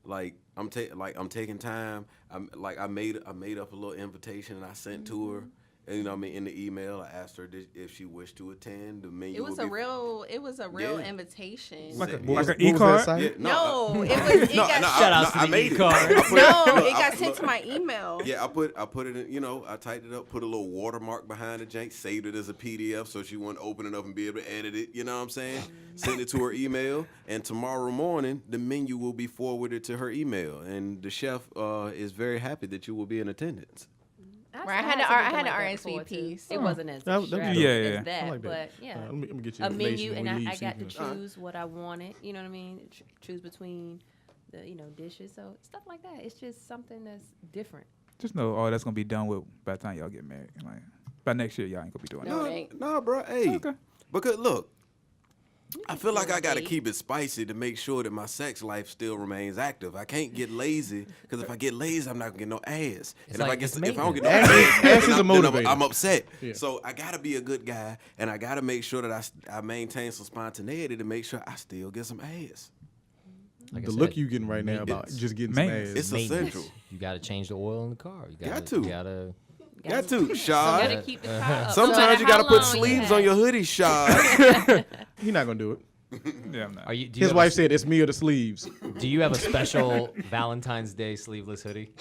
Like I'm taking time. I made up a little invitation and I sent to her. And, you know what I mean? In the email, I asked her if she wished to attend. The menu It was would a be real. It was a real Yeah. invitation. Like a What was like an that e-card? site? Yeah, No, it was. It got Shout out to I the made it. e-card. I put no, look, it got I- sent look, to my email. Yeah, I put it in, I typed it up, put a little watermark behind it, jank, saved it as a PDF so she wouldn't open it up and be able to edit it, you know what I'm saying? Send it to her email, and tomorrow morning, the menu will be forwarded to her email, and the chef is very happy that you will be in attendance. Right, I had something to like that before, RSVP, too. so- It wasn't as That- extravagant yeah, as yeah. that, I like that. but yeah. Let me get you A information menu, when and we leave, I so got to you can- choose what I wanted. You know what I mean? Choose between the dishes. So stuff like that. It's just something that's different. Just know all that's gonna be done with by the time y'all get married. Like by next year, y'all ain't gonna be doing No, that. it ain't. Nah, bro, hey. Okay. Because look, I feel like I gotta date. keep it spicy to make sure that my sex life still remains active. I can't get lazy because if I get lazy, I'm not gonna get no ass. And like if it's I don't get no maintenance. ass, Ass then is a then motivator. I'm upset. Yeah. So I gotta be a good guy, and I gotta make sure that I maintain some spontaneity to make sure I still get some ass. like I The said, look you getting right now about Maintenance. just getting some Maintenance. ass. It's maintenance. essential. You got to change the oil in the car. You Got gotta, to. You gotta. Got to, Gotta Shad. keep the car up. Sometimes So you gotta how put long sleeves had? on your hoodie, Shad. He not gonna do it. Yeah, I'm not. Do you His have wife said, "It's me or the sleeves." Do you have a special Valentine's Day sleeveless hoodie?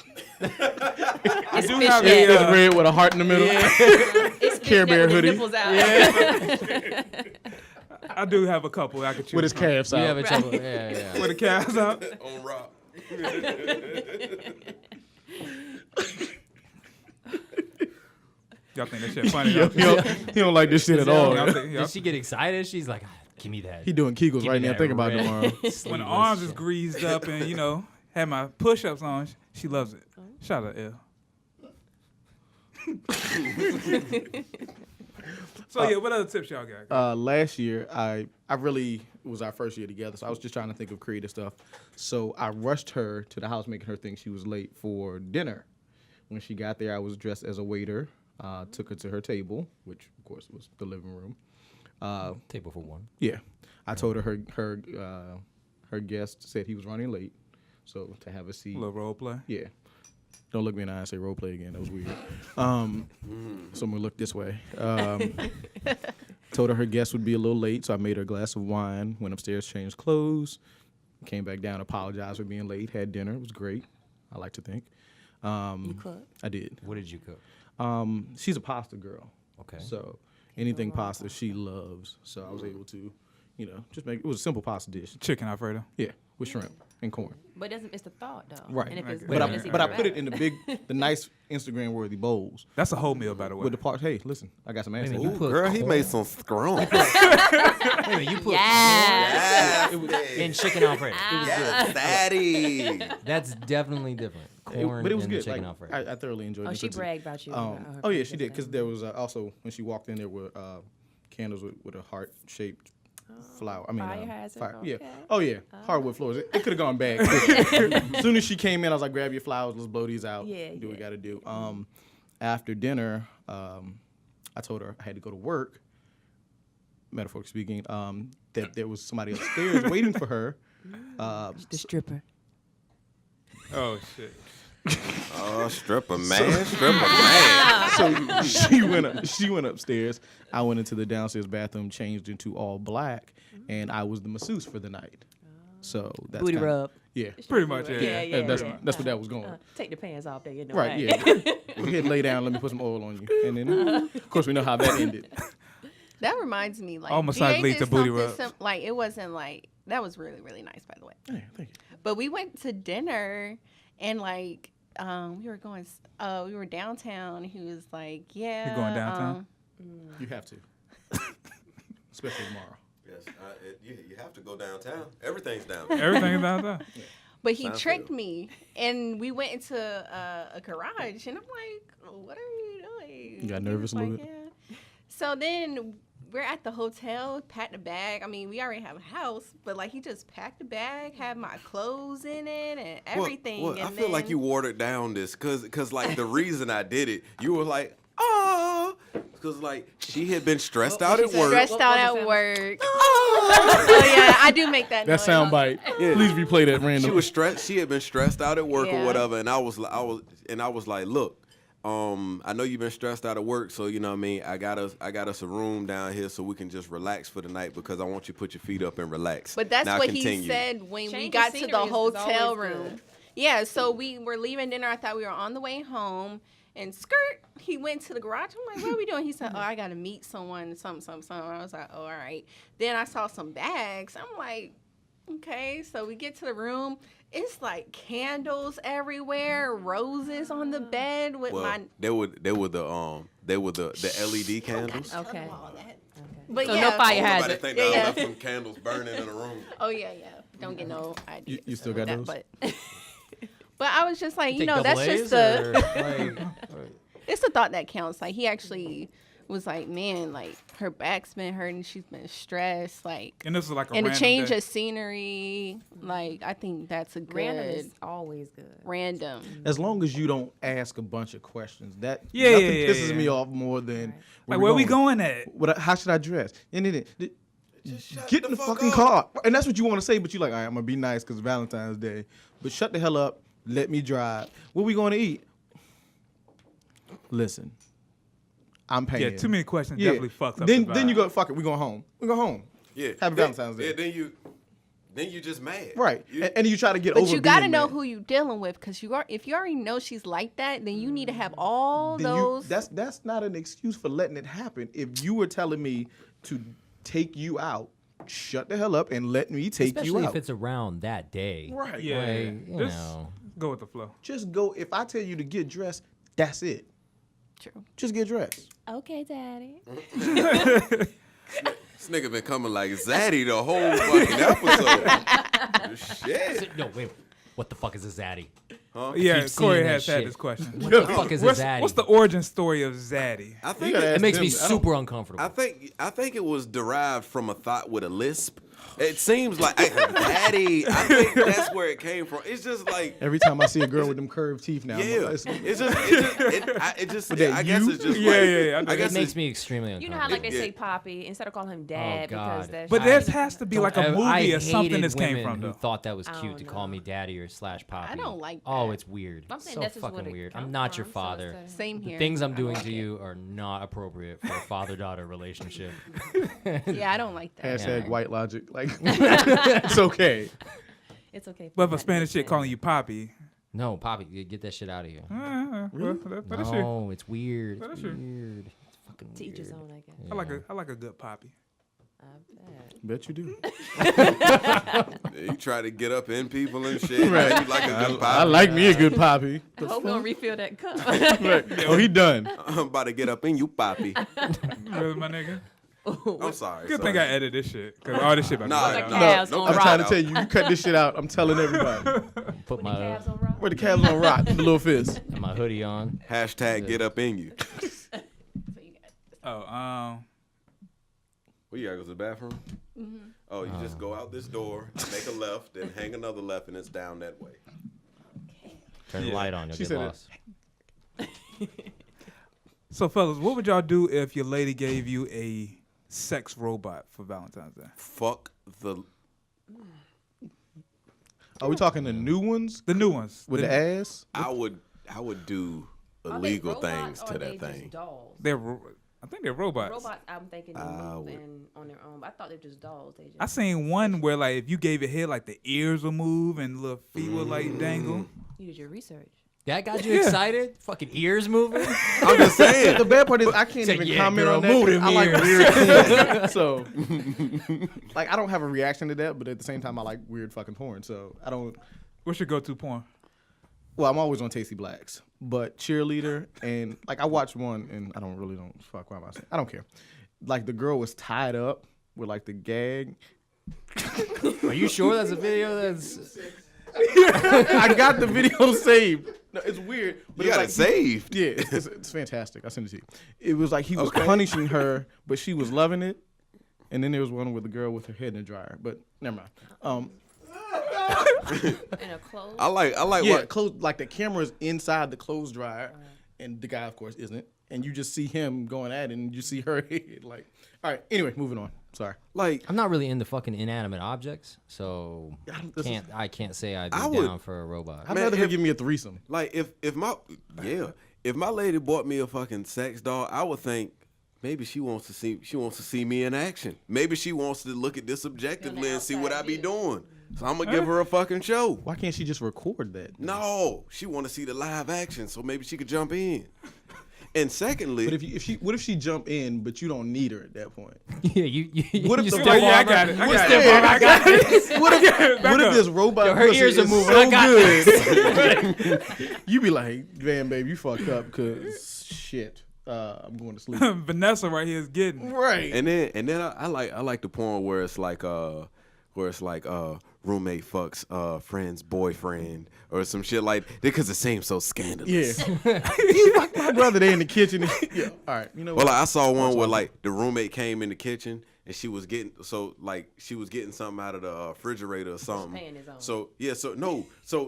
I do fish have net. It's a. red with a heart in the middle. It's Care fish net Bear with the hoodie. nipples out. I do have a couple I could choose With his from. calves Do you have out. a trouble? Yeah. With the calves out. On rock. Y'all think that shit funny? Yo, though? he don't like this shit at all. Y'all think- y'all- Did she get excited? She's like, give me that. He doing Kegels Give right me now. that Think about it red tomorrow. when the sleeveless arms is shit. greased up and had my push-ups on, she loves it. Shout out L. So yeah, what other tips y'all got? Last year, I really, it was our first year together, so I was just trying to think of creative stuff. So I rushed her to the house, making her think she was late for dinner. When she got there, I was dressed as a waiter. Took her to her table, which of course was the living room. Table for one. Yeah, I told her her guest said he was running late, so to have a seat. A little role play. Yeah. Don't look me in the eye and say role play again. That was weird. So I'm gonna look this way. Told her guest would be a little late, so I made her a glass of wine. Went upstairs, changed clothes, came back down, apologized for being late. Had dinner. It was great. I like to think. You cooked? I did. What did you cook? She's a pasta girl. Okay. So anything pasta she loves. So I was able to, just make it was a simple pasta dish. Chicken Alfredo. Yeah, with shrimp and corn. But it's the thought though. Right. And if it's But messy, I it's put it bad. in the nice Instagram worthy bowls That's a whole meal, by the way. with the part. Hey, listen, I got some Wait a answers. minute, you put Girl, he corn- made some scrum. Wait a minute, you put Yeah. corn in chicken Alfredo. Yeah, daddy. That's definitely different. Corn But it was and good. chicken Like, Alfredo. I thoroughly enjoyed Oh, it. she bragged about you. about her Oh yeah, cooking she did. Because yesterday. there was also when she walked in, there were candles with a heart shaped flower. I mean, fire hazard, Yeah. okay. Oh yeah, hardwood floors. It could have gone bad. As soon as she came in, I was like, "Grab your flowers. Let's blow these out. Yeah, Do what we yeah. got to do." After dinner, I told her I had to go to work. Metaphorically speaking, that there was somebody upstairs waiting for her. The stripper. Oh shit. Oh, stripper man, stripper man. So she went upstairs. I went into the downstairs bathroom, changed into all black, and I was the masseuse for the night. So that's Booty kinda- rub. Yeah. Pretty much, yeah. That's what that was going. Take the pants off there, you know. Right, yeah. Go ahead, lay down. Let me put some oil on you, and then of course we know how that ended. That reminds me, like, Almost GA like lead did to booty something rubs. like, it wasn't like, that was really, really nice, by the way. Hey, thank you. But we went to dinner and like we were downtown. He was like, yeah. You going downtown? You have to, especially tomorrow. Yes, you have to go downtown. Everything's downtown. Everything about that. But he Sounds tricked good. me, and we went into a garage, and I'm like, what are you doing? You got He nervous was a little like, yeah. So then we're at the hotel, packed a bag. I mean, we already have a house, but like he just packed a bag, had my clothes in it, and everything. Well, and I feel like then- you watered down this, cause like the reason I did it, you were like, oh, cause like she had been stressed out at work. stressed out What at was the work. Oh yeah, I do make that. That noise. soundbite. Please replay that random. She was stressed. She had been stressed out at work or Yeah. whatever, and I was like, look, I know you've been stressed out at work, so you know what I mean. I got us a room down here so we can just relax for the night because I want you to put your feet up and relax. But that's Now what continue. he said when we Change got of to scenery the is hotel always room. good. Yeah, so we were leaving dinner. I thought we were on the way home. And skirt, he went to the garage. I'm like, what are we doing? He said, oh, I got to meet someone, something. I was like, oh, all right. Then I saw some bags. I'm like, okay. So we get to the room. It's like candles everywhere, roses on the bed with Well, my. they were the LED candles. Okay. But So yeah. no fire Nobody hazard. think Yeah, that I yeah. left some candles burning in a room. Oh yeah. Don't get no idea. You still got those? But but I was just like, you Take know, double that's A's just the. or, like, It's the thought that counts. Like he actually was like, man, like her back's been hurting, she's been stressed, like, And this is like a and a random change day. of scenery. Like I think that's a good Random is always good. random. As long as you don't ask a bunch of questions, that Yeah, nothing yeah, pisses yeah. me off more than Like, where we going at? How should I dress? And then Shut get in the fuck fucking up. car. And that's what you want to say, but you're like, all right, I'm gonna be nice because Valentine's Day. But shut the hell up. Let me drive. What we going to eat? Listen, I'm paying. Yeah, too many questions Yeah. definitely fucks up. Then the then you vibe. go, fuck it, we going home. We go home. Yeah. Happy Valentine's Day. Yeah, then you just mad. Right. You- And you try to get But over you got to being know mad. who you dealing with, because if you already know she's like that, then you need to have all Then those. that's not an excuse for letting it happen. If you were telling me to take you out, shut the hell up and let me take Especially you if out. it's around that day. Right. Yeah, Like, you just know. go with the flow. Just go. If I tell you to get dressed, that's it. True. Just get dressed. Okay, Daddy. This nigga been coming like Zaddy the whole fucking episode. Shit. No, wait. What the fuck is a zaddy? Huh? Yeah, keep Corey seeing that has had shit. this question. What the fuck is a zaddy? What's the origin story of Zaddy? I You think gotta It ask makes them. me I don't- super uncomfortable. I think it was derived from a thought with a lisp. It seems like Daddy. I think that's where it came from. It's just like Every time I see a girl with them curved teeth now, yeah. it's like, I that guess you? it's just Yeah, like yeah, I I it guess makes it's, me extremely You uncomfortable. know how like they Yeah. say Poppy instead of calling him Dad because God. that's But there has to be like a I movie or something hated this came women from who though. thought that was I cute don't to call know. me daddy or / poppy. I don't like Oh, that. it's weird. I'm saying So that's just what fucking it weird. come I'm not your from, so father. it's a- Same The here. things I'm I doing don't to like you are not appropriate for a father-daughter relationship. it. Yeah, I don't like that. hashtag Yeah. white logic. Like it's okay. It's okay. But if a Daddy Spanish to chick say. calling you Poppy, No, Poppy, you get that shit out of here. well, that is true. No, it's weird. That It's is true. weird. It's fucking To each his weird. own, I guess. I like a good Poppy. I bet. Bet you do. you try to get up in people and shit. Right. You like a good I pop. like me a good poppy. I hope we don't refill that cup. Right. Oh, he done. I'm about to get up in you, Poppy. Really, my nigga? I'm sorry. Good sorry. thing I edited this shit. Cause all this shit about Nah, to Like come no, out. calves no, on I'm rock. trying to tell you, you cut this shit out. I'm telling everybody. Put When the my calves on rock. Where the calves on rock, the little fist. my hoodie on. Hashtag get up in you. So you got Oh, Well, you gotta go to the bathroom? Oh, you just go out this door, make a left, then hang another left, and it's down that way. Turn the light on. You'll She get said it. lost. so fellas, what would y'all do if your lady gave you a sex robot for Valentine's Day? Fuck the. Are we talking the new ones The new ones. with the ass? I would do Are they illegal robots things or to are they that just thing. dolls? I think they're robots. Robots, I'm thinking they I move would- and on their own. But I thought they were just dolls. They just I seen one where like if you gave it head, like the ears will move and the little feet will like dangle. you did your research. That got you excited? Fucking ears moving? I'm just saying. The bad part is I can't Say, even "Yeah, comment girl, on that. move 'cause them I like ears." weird things. So, like, I don't have a reaction to that, but at the same time, I like weird fucking porn. So I don't. What's your go-to porn? Well, I'm always on Tasty Blacks, but cheerleader and like I watched one and I don't fuck. Why am I saying? I don't care. Like the girl was tied up with like the gag. Are you sure that's a video that's... I got the video saved. No, it's weird. But You it's got like it saved. Yeah, it's fantastic. I'll send it to you. It was like he was punishing her, but she was loving it. And then there was one with the girl with her head in the dryer. But never mind. In a clothes. I like Yeah, what. clothes, like the camera's inside the clothes dryer, and the guy, of course, isn't. And you just see him going at it, and you see her head. Like, all right. Anyway, moving on. Sorry. Like I'm not really into fucking inanimate objects, so this is- I can't say I'd be I would- down for a robot. I'd Man, rather her if- give me a threesome. Like if my lady bought me a fucking sex doll, I would think maybe she wants to see me in action. Maybe she wants to look at this objectively and see what I be doing. So I'm gonna give her a fucking show. Why can't she just record that? No, she want to see the live action, so maybe she could jump in. And secondly, But what if she jump in, but you don't need her at that point? Yeah, you What if you the step robot- Yeah, I on got her. it. I What's got that? it. I got it. What if this robot Yo, her pussy ears are is moving. so I got good? You be like, man, babe, you fucked up because shit. I'm going to sleep. Vanessa right here is getting. Right. and then I like the porn where it's like roommate fucks friend's boyfriend or some shit like because it seems so scandalous. Yeah. You fucked my brother. They in the kitchen. Yeah. All right. You know Well, what? like, I saw one where like the roommate came in the kitchen and she was getting something out of the refrigerator or something. paying his own. So yeah, so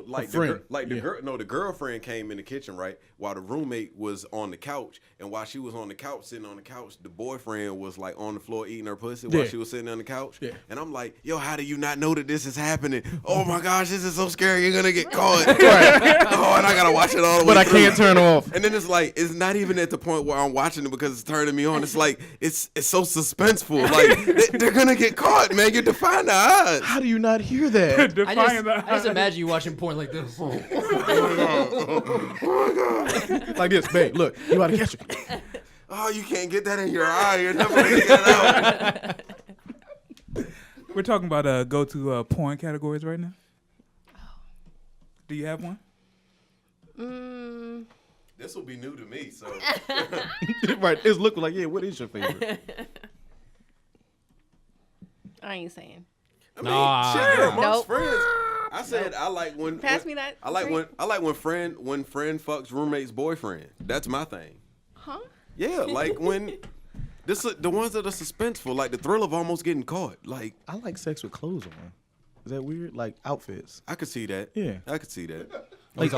like friend. the girlfriend came in the kitchen right while the roommate was on the couch, and while she was on the couch sitting on the couch, the boyfriend was like on the floor eating her pussy while Yeah. she was sitting on the couch. Yeah. And I'm like, yo, how do you not know that this is happening? Oh my gosh, this is so scary. You're gonna get caught. Oh, and I gotta watch it all the way. But I through. can't turn off. And then it's like it's not even at the point where I'm watching it because it's turning me on. It's like it's so suspenseful. Like they're gonna get caught, man. You define the odds. How do you not hear that? I Defying the just imagine you watching porn like this. Like this, babe. Look, you about to catch it. Oh, you can't get that in your eye. You're never gonna get it out. We're talking about go-to porn categories right now. Do you have one? This will be new to me, so. Right, it's looking like, yeah, what is your favorite? I ain't saying. I mean, Nah. share amongst Nope. friends. I said I like when. Pass me that. I like drink. when friend fucks roommate's boyfriend. That's my thing. Huh? Yeah, like when the ones that are suspenseful, like the thrill of almost getting caught. Like I like sex with clothes on. Is that weird? Like outfits? I could see that. Yeah. I could see that. Like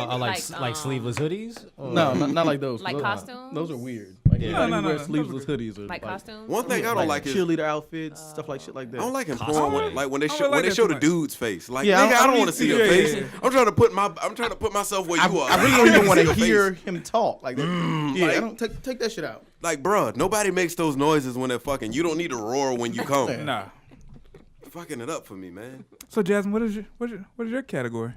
Like, sleeveless hoodies. Or- No, not like those. Like those, costumes? Those are weird. Like Yeah. anybody No, who no, wears no, sleeveless those hoodies or Like costumes? One thing I don't like like is cheerleader outfits, stuff like shit like I that. don't like in Costume. porn when, like when they I show don't like when they that show too the much. dude's face. Like Yeah, nigga, I I don't mean, want to see your yeah, face. yeah. I'm trying to put myself where you are. I really don't even want to See your hear face. him talk like that. Yeah, like- I don't take that shit out. Like, bruh, nobody makes those noises when they're fucking. You don't need to roar when you come. Nah. Fucking it up for me, man. So Jazmyn, what is your category?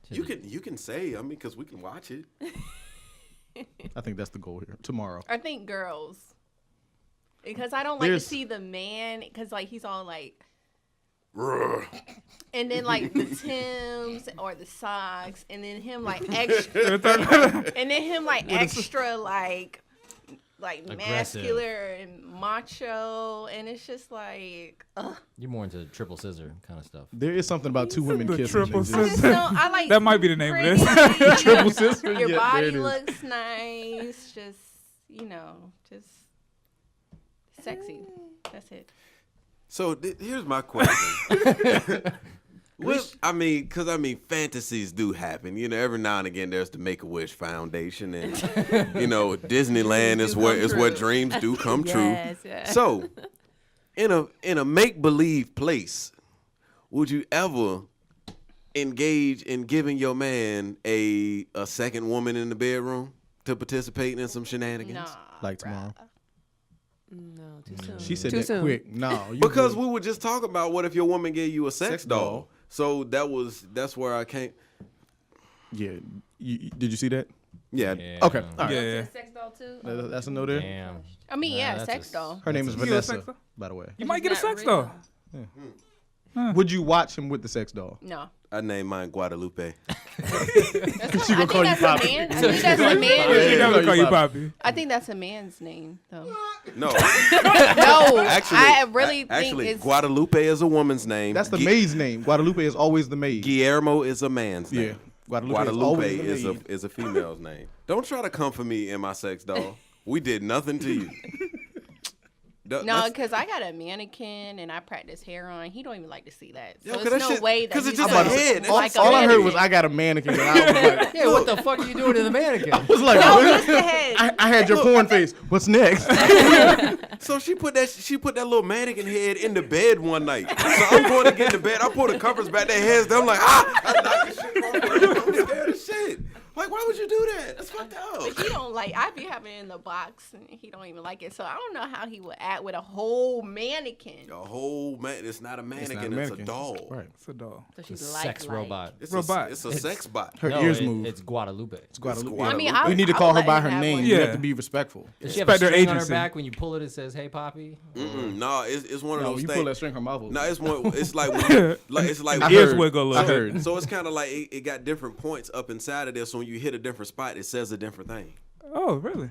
You can say, I mean, because we can watch it. I think that's the goal here. Tomorrow. I think girls. Because I don't like There's- to see the man, because like he's all like, Bruh. and then like the Timbs or the socks, and then him like extra, and then him like extra like Aggressive. masculine and macho, and it's just like, ugh. You're more into triple scissor kind of stuff. There is something about two women The kissing. triple that I just- just don't. I like That might be the name of this. pretty, Triple scissor? Your Yeah, there body it is. looks nice, just just sexy. That's it. So here's my question. Because fantasies do happen. You know, every now and again there's the Make-A-Wish Foundation, and Disneyland is where dreams do come Yes, true. yes. So, in a make-believe place, would you ever engage in giving your man a second woman in the bedroom to participate in some shenanigans? Nah. Like tomorrow. No, too soon. She said Too that soon. quick. No, you Because good. we were just talking about what if your woman gave you a sex doll. So that's where I came. Yeah. Did you see that? Yeah. Okay. All right. Yeah. Sex doll too? That's a no there. Damn. I mean, Nah, yeah, that's sex a- doll. Her name is You a Vanessa, sex doll? by the way. You might get a Not sex real. doll. Would you watch him with the sex doll? No. I named mine Guadalupe. That's She gonna call you Poppy. I think that's a man. She Yeah, never you call you Poppy. Poppy. I think that's a man's name, though. No, No, actually, I really think actually, it's Guadalupe is a woman's name. That's the maid's name. Guadalupe is always the maid. Guillermo is a man's Yeah. name. Guadalupe is Guadalupe always the is a maid. is a female's name. Don't try to come for me in my sex doll. We did nothing to you. no, That's- because I got a mannequin and I practice hair on. He don't even like to see that. So Yo, 'cause there's that no shit- way that 'cause he's it's just gonna a head. That's like just a All I heard mannequin. was I got a mannequin. And I was like, Yeah, what the fuck are you doing to the mannequin? I was like, No, what? just the head. I had your porn face. What's next? So she put that little mannequin head in the bed one night. So I'm going to get in the bed. I pull the covers back, their heads down. I'm like, I knock the shit off. I'm scared as shit. Like, why would you do that? That's fucked up. He don't like. I be having it in the box, and he don't even like it. So I don't know how he would act with a whole mannequin. A whole man. It's not a mannequin. It's a doll. Right. It's a doll. So she's Sex robot. It's Robot. It's a sex bot. Her No, ears move. It's Guadalupe. It's Guadalupe. I mean, we need to call her by her name. You Yeah. have to be respectful. Does she have a Expect her string on her agency. back when you pull it? It says, "Hey, Poppy." No, it's one of No, those you things. pull that string, her mouth open. No, it's one. It's like it's like I Ears heard. wiggle a little I bit. heard. So it's kind of like it got different points up inside of there. So when you hit a different spot, it says a different thing. Oh, really?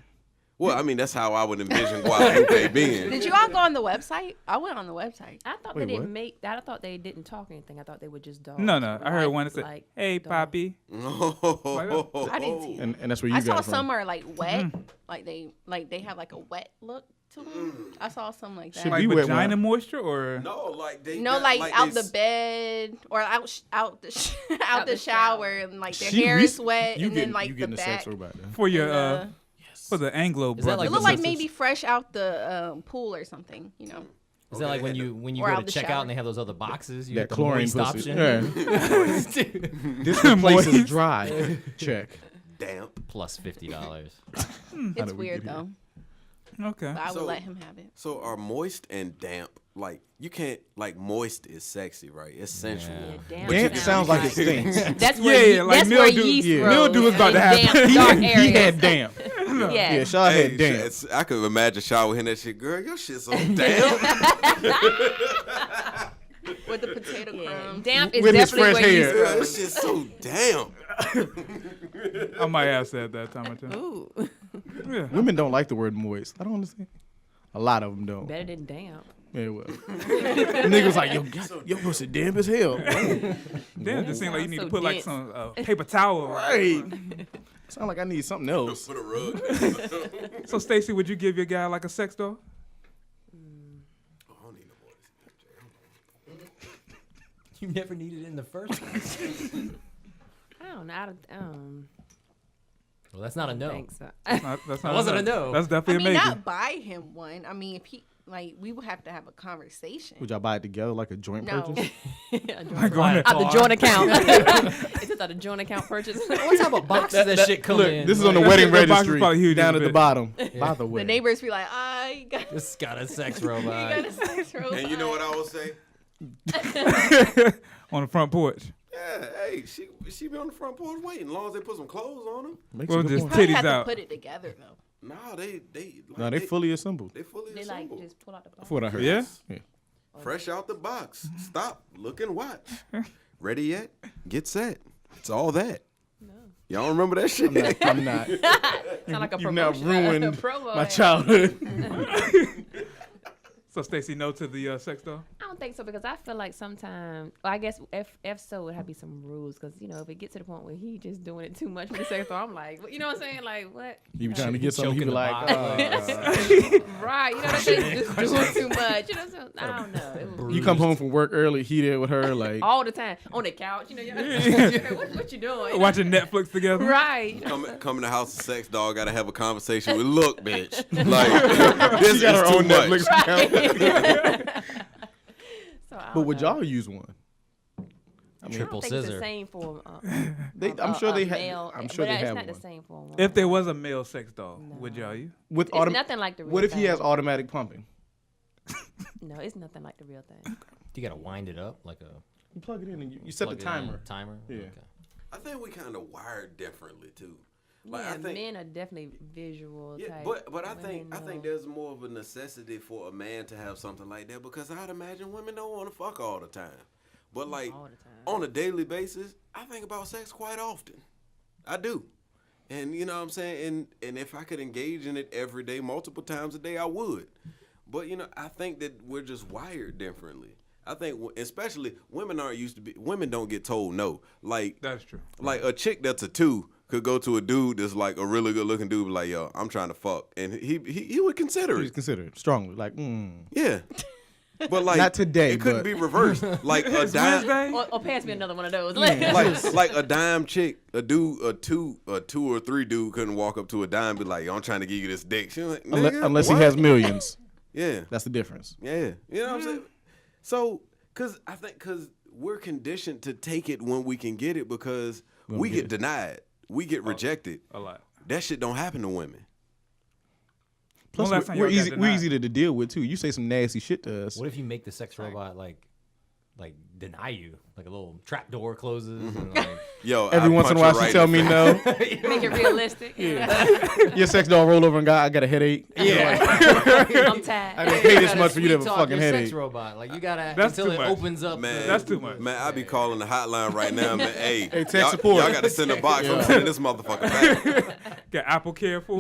Well, I mean that's how I would envision Guadalupe being. Did you all go on the website? I went on the website. I thought Wait, they didn't what? make that. I thought they didn't talk anything. I thought they were just dolls. No. I heard one that said, like "Hey, doll. Poppy." I didn't see. And that's where you I got saw it from. some are like wet, like they have like a wet look to them. I saw some like that. Should Like be wet vagina one. moisture or No, like they. No, got- like out they the bed or out the Out the the shower, shower. and like their She- hair we- is wet, you and getting, then like you the getting a back. sex robot then. for your Yeah. for the Anglo Is that brothers. like It and looked like sisters. maybe fresh out the pool or something, you know. Is that like when you Or go out to the check out shower. and they have those other boxes? You That get the chlorine moist pussy. option. Yeah. This place is Moist. dry. Check. damp. Plus $50. It's did we weird get here? though. Okay. But I would So- let him have it. So are moist and damp like you can't like moist is sexy, right? It's sensual. Yeah. damn. But you Damp can- sounds like it stinks. That's where Yeah, like that's where mildew- yeast yeah. grows. Mildew is about to in happen. damp, dark He areas. had damp. Yeah. Yeah, Shaw Hey, had damp. I could imagine Shaw hitting that shit. Girl, your shit so damn. With the potato Yeah. crumbs. Damp is With his definitely fresh where yeast hair. Girl, grows. this shit so damn. I might have said that time or two. Ooh, Yeah. Women don't like the word moist. I don't understand. A lot of them don't. better than damp. Yeah, well. Niggas like, yo, pussy damp as hell. Damn, it just seems like you need to So put like dense. some paper towel. Right. Sound like I need something else. Put a rug. So, Stacy, would you give your guy like a sex doll? I don't need no more of this. You never needed it in the first place. I don't know. Well, that's not a no. Think so. That's not wasn't a enough. no. That's I definitely mean, a maybe. not buy him one. I mean, if he like, we would have to have a conversation. Would y'all buy it together like a joint No. purchase? Like going to- Out the joint account. Is it out the joint account purchase? What type of boxes that shit come Look, in? this is on the That wedding box is registry probably huge down as at a the bit. bottom. By the way. The neighbors be like, you got, This got a sex you robot. got a sex robot. And you know what I would say? On the front porch. Yeah, hey, she be on the front porch waiting. As long as they put some clothes on them. Makes Well, a good just point. Probably titties have to out. put it together though. No, they No, they fully assembled. They fully They like assembled. just pull out the box. That's what I heard. Yeah? Fresh out the box. Stop, look and watch. Ready yet? Get set. It's all that. Y'all remember that shit? I'm not. Sound like a You've now promotion. ruined promo my ad. childhood. So, Stacy, no to the sex doll? I don't think so because I feel like sometimes, well, I guess if so, it would have to be some rules because you know if it gets to the point where he just doing it too much for the sex doll, I'm like, you know what I'm saying? Like what? You be trying to get something, you Choking be the like, box. Right? You know what I'm saying? Just doing too much. You know what I'm saying? I don't know. It was you come home from work early, he there with her, like, all the time on the couch. You know, what you doing? Watching Netflix together? Right. Come in the house of sex dog, gotta have a conversation with look, bitch. Like this she got is her too own much. Netflix account. So, I But don't would know. y'all use one? I mean, I Triple don't think it's scissor. the same for. I'm sure they have. male, I'm sure but they it's have not one. the same for a woman. If there was a male sex doll, would y'all use? With It's nothing like the real What if he thing. has automatic pumping? No, it's nothing like the real thing. You gotta wind it up like a. You plug it in and you set the plug it in, timer. Timer. Yeah. Okay. I think we kind of wired differently too. Like, Yeah, I think, men are definitely visual yeah, type. but I think Women, no. there's more of a necessity for a man to have something like that because I'd imagine women don't want to fuck all the time. But like all the time. on a daily basis, I think about sex quite often. I do. And you know what I'm saying? And if I could engage in it every day, multiple times a day, I would. But you know, I think that we're just wired differently. I think especially women women don't get told no. Like That's true. like a chick that's a 2 could go to a dude that's like a really good looking dude, be like, yo, I'm trying to fuck. And he would consider Please it. consider it strongly. Like, Yeah. But like Not today, it couldn't but- be reversed. Like a dime Wednesday? Or pass me another one of those. like a dime chick, a two or three dude couldn't walk up to a dime and be like, yo, I'm trying to give you this dick. She was like, "Nigga, unless he what?" has millions. Yeah. That's the difference. Yeah. You know what I'm saying? So, cause we're conditioned to take it when we can get it because we get denied. We get rejected. A lot. That shit don't happen to women. Plus, When last time we're y'all got easy. We're denied? easy to deal with too. You say some nasty shit to us. What if you make the sex robot like deny you? Like a little trap door closes and like Yo, Every I once in a punch while, her she right tell in me the no. Make it realistic. Your sex doll roll over and I got a headache. Yeah. I'm I tired. didn't pay You this gotta much for you to have a sweet talk fucking your sex headache. robot. Like you gotta That's until too it much. opens up. Man, That's too much. Man, I be calling the hotline right now, man. Hey, text y'all, support. y'all got to send a box. I'm Yeah. sending this motherfucker back. Got Apple Care for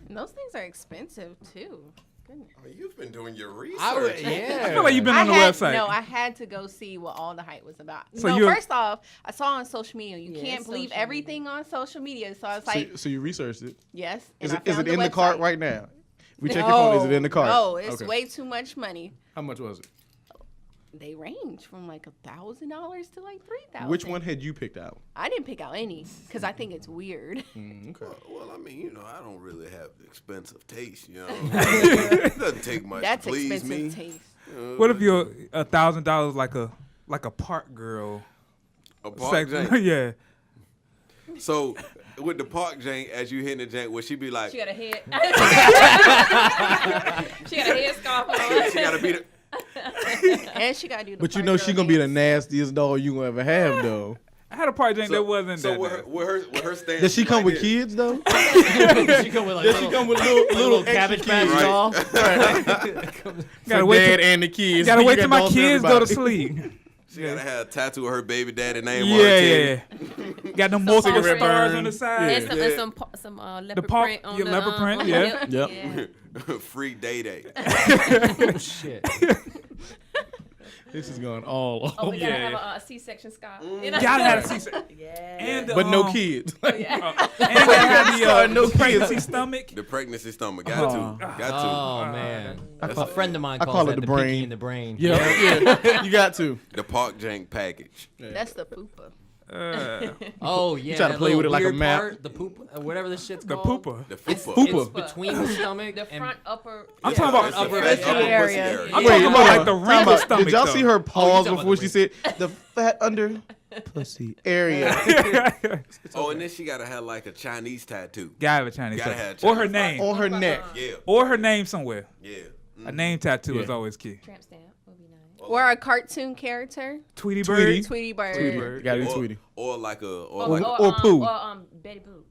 And those things are expensive too. Goodness. Oh, you've been doing your research. I feel like you've been on the website. No, I had to go see what all the hype was about. So No, you're- first off, I saw on social media. You Yeah, can't it's believe social everything on social media. So I was like, So you researched it. yes. Is and it, I is found it in the cart website. right now? We check your phone. Is it in the cart? No, it's Okay. way too much money. How much was it? They range from like $1,000 to like $3,000. Which one had you picked out? I didn't pick out any because I think it's weird. Okay. Well, I mean, you know, I don't really have expensive taste, you know. It doesn't take much That's to please expensive me. taste. What if you're $1,000 like a park girl? A park Sex, jank. yeah. So with the park jank, as you hitting the jank, would she be like? She got a head. She got a headscarf on. She gotta be the. And she got to do the But you party know girl she gonna be the dance. nastiest dog you gonna ever have though. I had a party drink that wasn't So that. with nasty. her stance. Does she come like with this. kids though? she come with like Does she come with little cabbage extra patch kids? doll. Gotta For wait dad till- and the kids. Gotta You wait got till my dolls for kids go to everybody. sleep. She gotta have a tattoo of her baby daddy name on her Yeah, titty. yeah. Got them multiple cigarette stars burn. on the And side. some, Yeah. and some leopard paw- print on yeah, the leopard print, on the yeah. hip. Yep. Yeah. Free day day. Oh, shit. This is going all Oh, we gotta Yeah. have a C-section scar. You know? Gotta have a C-section. Yeah. And the, but no kids. And gotta have the No pregnancy kids. stomach. The pregnancy stomach. Got to. Got to. Oh man, call- a friend of mine I calls call it that the the pinky brain. in the brain. Yeah. You got to. The park jank package. That's the pooper. Oh yeah. try to that play little with it like a weird map. part, the poop, whatever this shit's The called. pooper. The It's, fupa. it's between the stomach The and front upper. I'm Yeah, talking it's about the upper fat pussy upper area. pussy I'm area. talking about like the Time wrinkle out. stomach. Did y'all though. see her pause talking before about she the said the fat under pussy area? Oh, and then she gotta have like a Chinese tattoo. Gotta have a Chinese Gotta tattoo. have Or her Chinese name. On her neck. Yeah. Or her name somewhere. Yeah. A name tattoo Yeah. is always key. Tramp stamp would be nice. Or a cartoon character. Tweety Tweety. Bird. Tweety Bird. Tweety. Bird. Gotta be Or, Tweety. or like a or Or, like or Pooh. Or Betty Boop.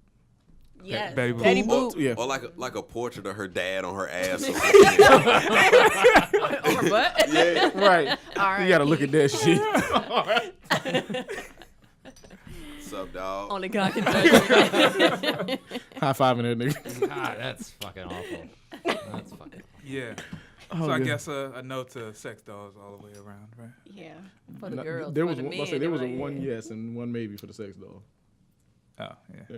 Yes. Betty Boop. Betty or, Boop. Yeah. or like a portrait of her dad on her ass. Or On her butt. yeah. Right. All right. You gotta look at that shit. What's up, dog? Only God can judge. High fiving that nigga. God, that's fucking awful. That's fucking. Yeah. Oh, So I good. guess a no to sex dolls all the way around, right? Yeah. For the No, girls. there for was the one, men, I say there was a like, one yes and one maybe for the sex doll. Oh, yeah. Yeah.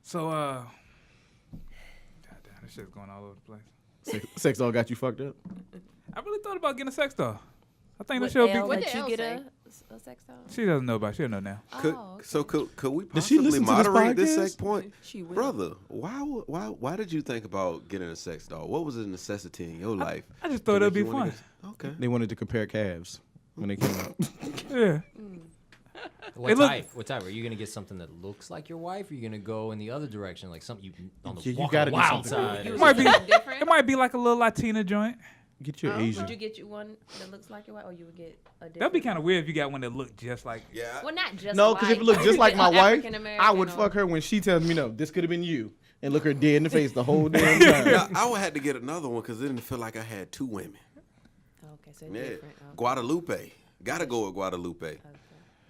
So, God damn, this shit's going all over the place. Sex doll got you fucked up. I really thought about getting a sex doll. I think What that should L be. What let did you L get say? a sex doll? She doesn't know about it. She'll know now. Could, Oh, okay. So could we Does she possibly listen to this moderate this podcast? sex point? She will. Brother, why did you think about getting a sex doll? What was a necessity in your life? I just thought to it'd be make you wanna fun. get- Okay. They wanted to compare calves when they came out. Yeah. What It look- type? What type? Are you gonna get something that looks like your wife? Or are you gonna go in the other direction, like something you on the Yeah, you walk gotta on do the something. wild side? You or was Might be- something different? It might be like a little Latina joint. Get your Would Asian. you get you one that looks like your wife, or you would get a different? That'd be kind of weird if you got one that looked just like. Yeah. Well, not just. No, because if it white, looked just like my or wife, African-American I would or- fuck her when she tells me no. This could have been you, and look her dead in the face the whole damn time. Yeah, I would have to get another one because it didn't feel like I had two women. Okay, so it's Yeah. different. Okay. Guadalupe. Gotta go with Guadalupe. Okay.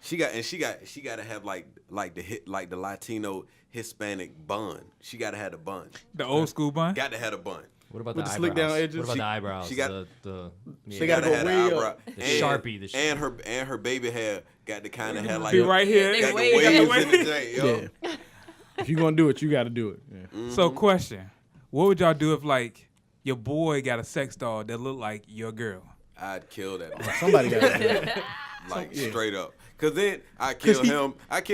She got to have like the Latino Hispanic bun. She gotta have the bun. The old school bun. Got to have the bun. What about With the the slick down eyebrows? edges? What about She- the eyebrows? she got- the They gotta go have the way up. eyebrow. The And- Sharpie, the and her baby hair got the kind of hair like Be right here. They got the wave- waves got in the J, yo. Yeah. If you gonna do it, you gotta do it. Yeah. So, question: what would y'all do if like your boy got a sex doll that looked like your girl? I'd kill that. Somebody gotta do it. Like Yeah. straight up. Cause then I 'Cause kill he-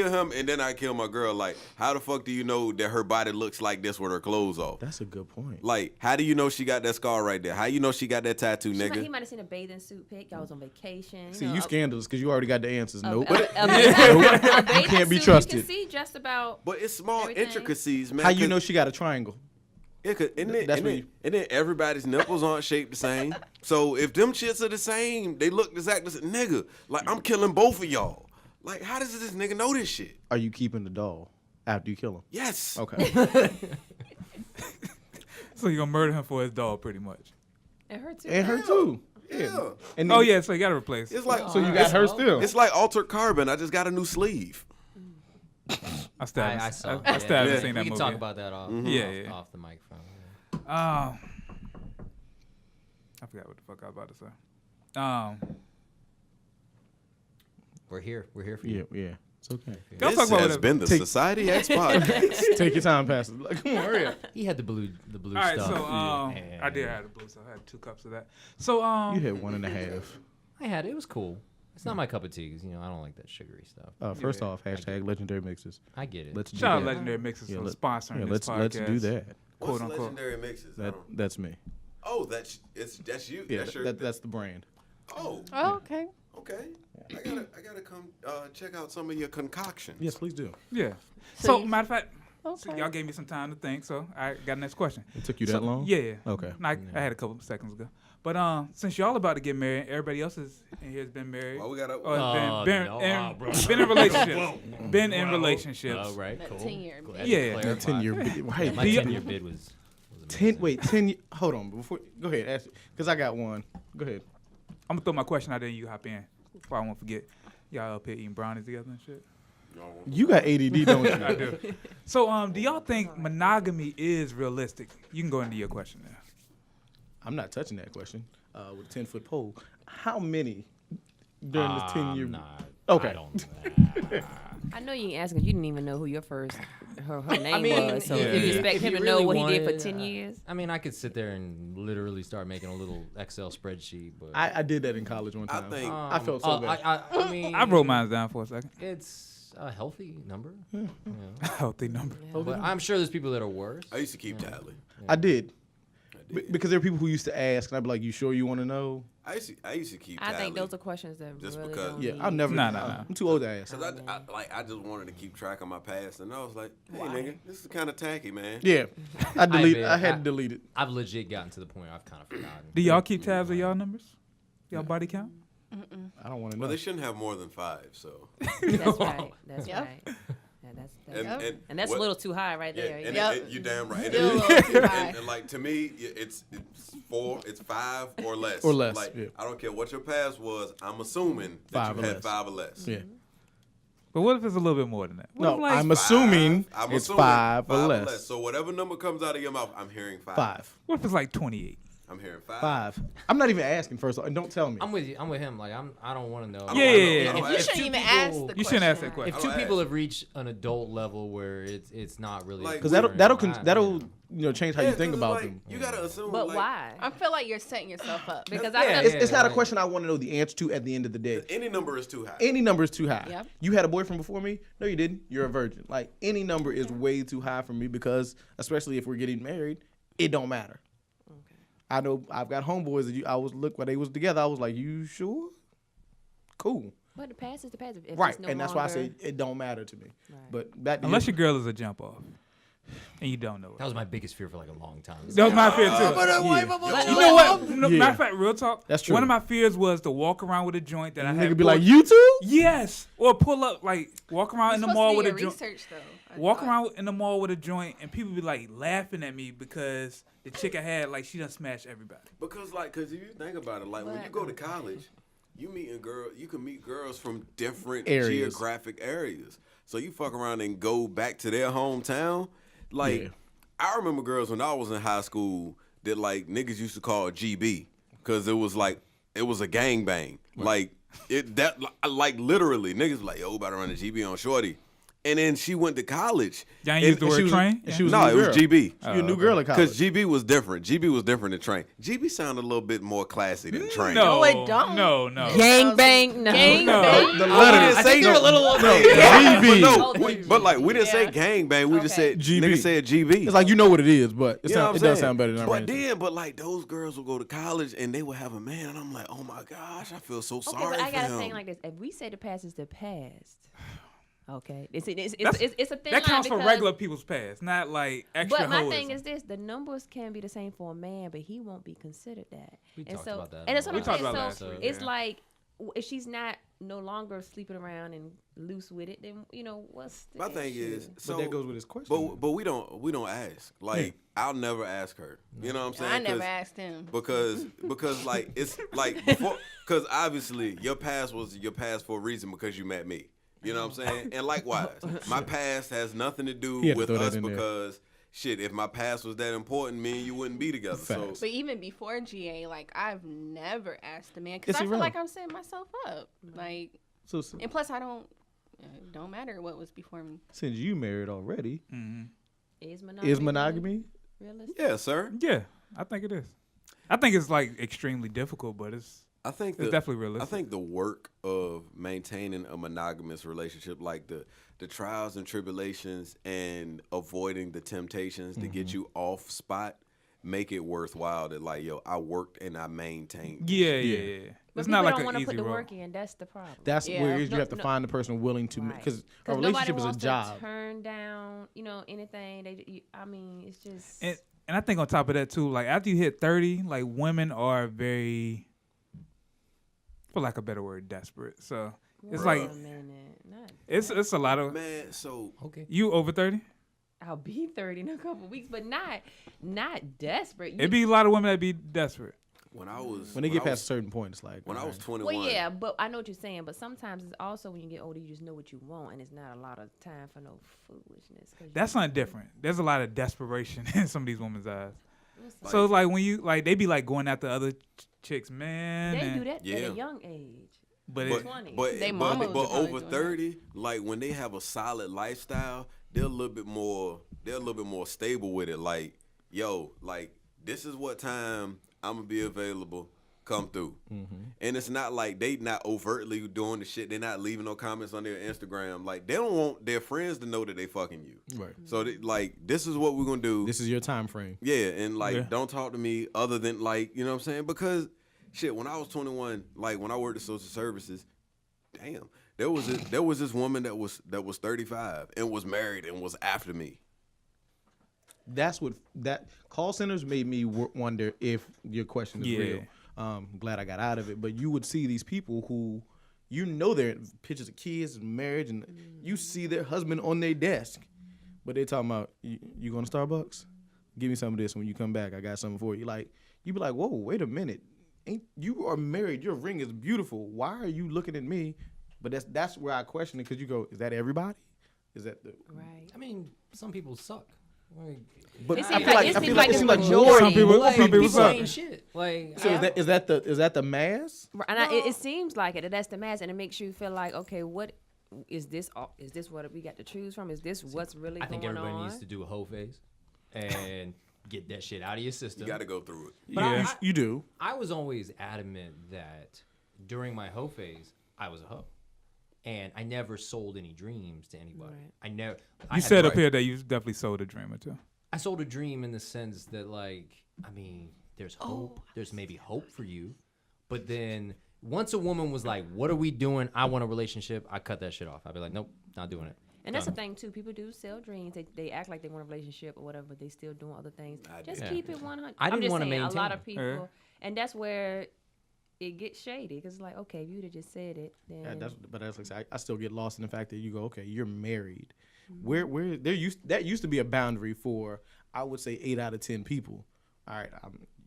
him, and then I kill my girl. Like, how the fuck do you know that her body looks like this with her clothes off? That's a good point. Like, how do you know she got that scar right there? How you know she got that tattoo, He nigga? might have seen a bathing suit pic. Y'all was on vacation. See, you scandalous because you already got the answers. Nope. A Nope. bathing You can't be suit, trusted. You can see just about. But it's small Everything. intricacies, man. How you 'cause- know she got a triangle? Yeah, cause and That's what then everybody's nipples aren't shaped the same. So if them shits are the same, they look exactly the same. Nigga, like I'm killing both of y'all. Like, how does this nigga know this shit? Are you keeping the doll after you kill him? Yes. Okay. So you gonna murder him for his doll, pretty much. And her too. And her too. Yeah. And Oh then- yeah, so you gotta replace. It's like So you got her still. it's like altered carbon. I just got a new sleeve. I still I haven't, saw. I still haven't Yeah. seen that We can movie. talk about that off. Yeah, off, yeah. off the microphone. I forgot what the fuck I was about to say. We're here. We're here for Yeah, you. yeah. It's okay. Y'all This talk about has whatever. been the Take- Society X podcast. Take your time, Pastor. Like, come on, hurry up. He had the blue All right, stuff. so I did have the blue, so I had 2 cups of that. So You had 1.5. I had it. It was cool. It's not my cup of tea 'cause, I don't like that sugary stuff. First off, hashtag legendary mixes. I get it. Let's do shout out that. Legendary Mixes Yeah, for let- sponsoring Yeah, this let's podcast. do that. Quote What's unquote. legendary mixes? That's me. That's you. Yeah, That's your. that's the brand. Oh. Oh, okay. Okay. gotta come check out some of your concoctions. Yes, please do. Yeah. So So, matter of fact, so Okay. y'all gave me some time to think, so I got next question. It took you that long? Yeah. Okay. I had a couple of seconds ago. But since y'all about to get married, everybody else in here has been married. Well, we gotta. Or has been, no, in, bro. been in relationships. Been in relationships. Oh, right, That cool. 10-year Glad bid. to Yeah. clarify. That 10-year bid. Right. My Do you- 10-year bid was 10. Wait, 10. Hold on. Go ahead. Ask because I got one. Go ahead. I'm gonna throw my question out there and you hop in before I won't forget. Y'all up here eating brownies together and shit. You got ADD, don't you? I do. So do y'all think monogamy is realistic? You can go into your question now. I'm not touching that question with a 10-foot pole. How many during the 10-year? Okay. I don't. I know you ain't asking. You didn't even know who your first her name mean, was. So yeah. you expect If him you to know really what he did for wanted, 10 years? I mean, I could sit there and literally start making a little Excel spreadsheet, but I did that in college one I time. think. I felt so bad. I mean, I wrote mine down for a second. it's a healthy number, Healthy number. but I'm sure there's people that are worse. I used to keep tally. I did. I did. Because there are people who used to ask, and I'd be like, "You sure you want to know?" I used to keep I tally. think those are questions that Just really because- don't Yeah, need- I'll never. Nah. I'm too old to ask. Cause I just wanted to keep track of my past, and I was like, hey nigga, this is kind of tacky, man. Yeah, I bet. had to delete it. I've legit gotten to the point I've kind of forgotten. Do y'all keep tabs of y'all numbers? Y'all body count? I don't want to know. Well, they shouldn't have more than 5, so. That's right. That's Yep. right. Yeah, and that's what- a little too high right Yeah, there. and Yep. you damn right. And, Still a little too high. and like to me, it's 4, it's 5 or less. Or less, Like yeah. I don't care what your past was. I'm assuming that 5 you or had less. 5 or less. Yeah. But what if it's a little bit more than that? What if, No, like, I'm assuming I'm it's assuming 5 or less. So whatever number comes out of your mouth, I'm hearing 5. 5. what if it's like 28? I'm hearing 5. 5. I'm not even asking first, and don't tell me. I'm with you. I'm with him. Like I don't want to know. I don't Yeah, wanna know. yeah, I yeah. don't You ask. shouldn't even ask the You shouldn't ask that question. question. If I two don't people ask. have reached an adult level where it's not really Like, Because Weird. that'll change how you Yeah, think 'cause about like, them. You gotta assume. But like, why? I feel like you're setting yourself up. Because Yeah, I feel It's not a right. question I want to know the answer to at the end of the day. Any number is too high. Any number is too high. Yep. You had a boyfriend before me? No, you didn't. You're a virgin. Like any number is way too high for me because, especially if we're getting married, it don't matter. I know I've got homeboys that I was look when they was together. I was like, "You sure? Cool, But the past is the past. If right?" it's no And that's why I longer- say it don't matter to me. Right. But back to Unless your, your girl is a jump off, and you don't know it. That was my biggest fear for like a long time. That was my fear too. You know what? No, Yeah. Matter of fact, real talk. That's true. One of my fears was to walk around with a joint that I had. nigga be pulled- like, "You too?" Yes, or pull up like walk around in the You're mall supposed with to a do your joint. research though. I Walk thought. around in the mall with a joint, and people be like laughing at me because the chick I had, like, she done smashed everybody. Because if you think about it, like when you go to college, you can meet girls from different Areas. geographic areas. So you fuck around and go back to their hometown. Like Yeah. I remember girls when I was in high school that like niggas used to call GB because it was a gangbang. Like like literally niggas like yo about to run a GB on shorty. And then she went to college. Y'all ain't And- use the and she word was- train? and she was a No, new it was girl. GB. You a new girl at college. Because GB was different. GB was different than Train. GB sounded a little bit more classy than Train. No, No, it don't. No. Gang bang. No. Gang No. bang. The letter. I think they're a little. GB. But like we didn't say Yeah. gang bang. We just Okay. said GB. niggas said GB. It's like you know what it is, but You know what I'm it does saying? sound better than But like those girls will go to college and they will have a man, and I'm like, oh my gosh, I feel so Okay, sorry but I for gotta him. think like this. If we say the past is the past, okay, it's a thin That line counts for because- regular people's past, not like extra But my hoism. thing is this: the numbers can be the same for a man, but he won't be considered that. We and talked so, about that and that's in what the I'm last saying. episode. So last it's week, like if she's not no longer sleeping around and loose with it, then what's the My thing issue? is, so But that goes with his question. But we don't ask. Like I'll never ask her. You know what I'm saying? I never 'Cause- asked him. because like it's like because obviously your past was your past for a reason because you met me. You know what I'm saying? And likewise, my past has nothing to do He had to with throw that us in there. because shit, if my past was that important, me and you wouldn't be together. Facts. But even before GA, like I've never asked a man because Is I he feel wrong? like I'm setting myself up. Like, So and plus I don't. It don't matter what was before me. since you married already, Is monogamy? is monogamy? realistic? yeah, sir. Yeah, I think it is. I think it's like extremely difficult, but it's I think It's definitely realistic. I think the work of maintaining a monogamous relationship, like the trials and tribulations and avoiding the temptations to get you off spot, make it worthwhile. That like, yo, I worked and I maintained. yeah. But It's people not like don't an want to easy put the road. work in. That's the problem. That's Yeah. where it is. No, You have to no. find the person willing to, Right. because a nobody relationship is a wants job. to turn down, anything. I mean, it's just. And I think on top of that too, like after you hit 30, like women are very, for lack of a better word, desperate. So it's Wait like a minute. Not it's a lot of Man, so Okay. you over 30. I'll be 30 in a couple weeks, but not desperate. It'd be a lot of women that be desperate. when I was When they get I past was- a certain point, it's like when I was alright. 21. Well, yeah, but I know what you're saying. But sometimes it's also when you get older, you just know what you want, and it's not a lot of time for no foolishness. 'Cause That's something different. There's a lot of desperation in some of these women's eyes. Listen, So it's like when you like they be like going after other chicks, man. they and- do that at Yeah. a young age. But But, it, 20. but, They but, mamas but are probably over doing 30, like when they have a solid lifestyle, they're a little bit more stable with it. Like, yo, like this is what time I'm gonna be available. Come through. And it's not like they not overtly doing the shit. They're not leaving no comments on their Instagram. Like they don't want their friends to know that they fucking you. Right. So they, like this is what we're gonna do. This is your time frame. Yeah, and like Yeah. don't talk to me other than like, you know what I'm saying? Because shit, when I was 21, like when I worked at social services, damn, there was this woman that was 35 and was married and was after me. That's what that call centers made me wonder if your question is Yeah. real. Glad I got out of it, but you would see these people who, they're pictures of kids and marriage, and you see their husband on their desk, but they talking about you going to Starbucks? Give me some of this when you come back. I got something for you. Like you be like, whoa, wait a minute, you are married? Your ring is beautiful. Why are you looking at me? But that's where I question it, because you go, is that everybody? Is that the? Right. I mean, some people suck. Like, But It I seems feel like- like it I seems feel like like it it's seems like majority. more Some people- like, some people suck. ain't shit. Like, So is that the mass? Right, and it seems like it. That's the mass, and it makes you feel like, okay, what is this? Is this what we got to choose from? Is this what's really I think going everybody on? needs to do a whole phase and get that shit out of your system. You got to go through it. But Yeah. You do. I was always adamant that during my hoe phase, I was a hoe. And I never sold any dreams to anybody. Right. I never. you said up here that you definitely sold a dream or two. I sold a dream in the sense that, like, I mean, there's hope. There's maybe hope for you. But then once a woman was like, what are we doing? I want a relationship. I cut that shit off. I'd be like, nope, not doing it. And that's the Done. thing too. People do sell dreams. They act like they want a relationship or whatever, but they still doing other things. Just Yeah. keep it 100. I I'm didn't just wanna saying, a lot maintain. of people, Yeah. and that's where it gets shady. Because it's like, okay, if you'd have just said it, then Yeah, that's like I still get lost in the fact that you go, okay, you're married. Where that used to be a boundary for, I would say, 8 out of 10 people. All right,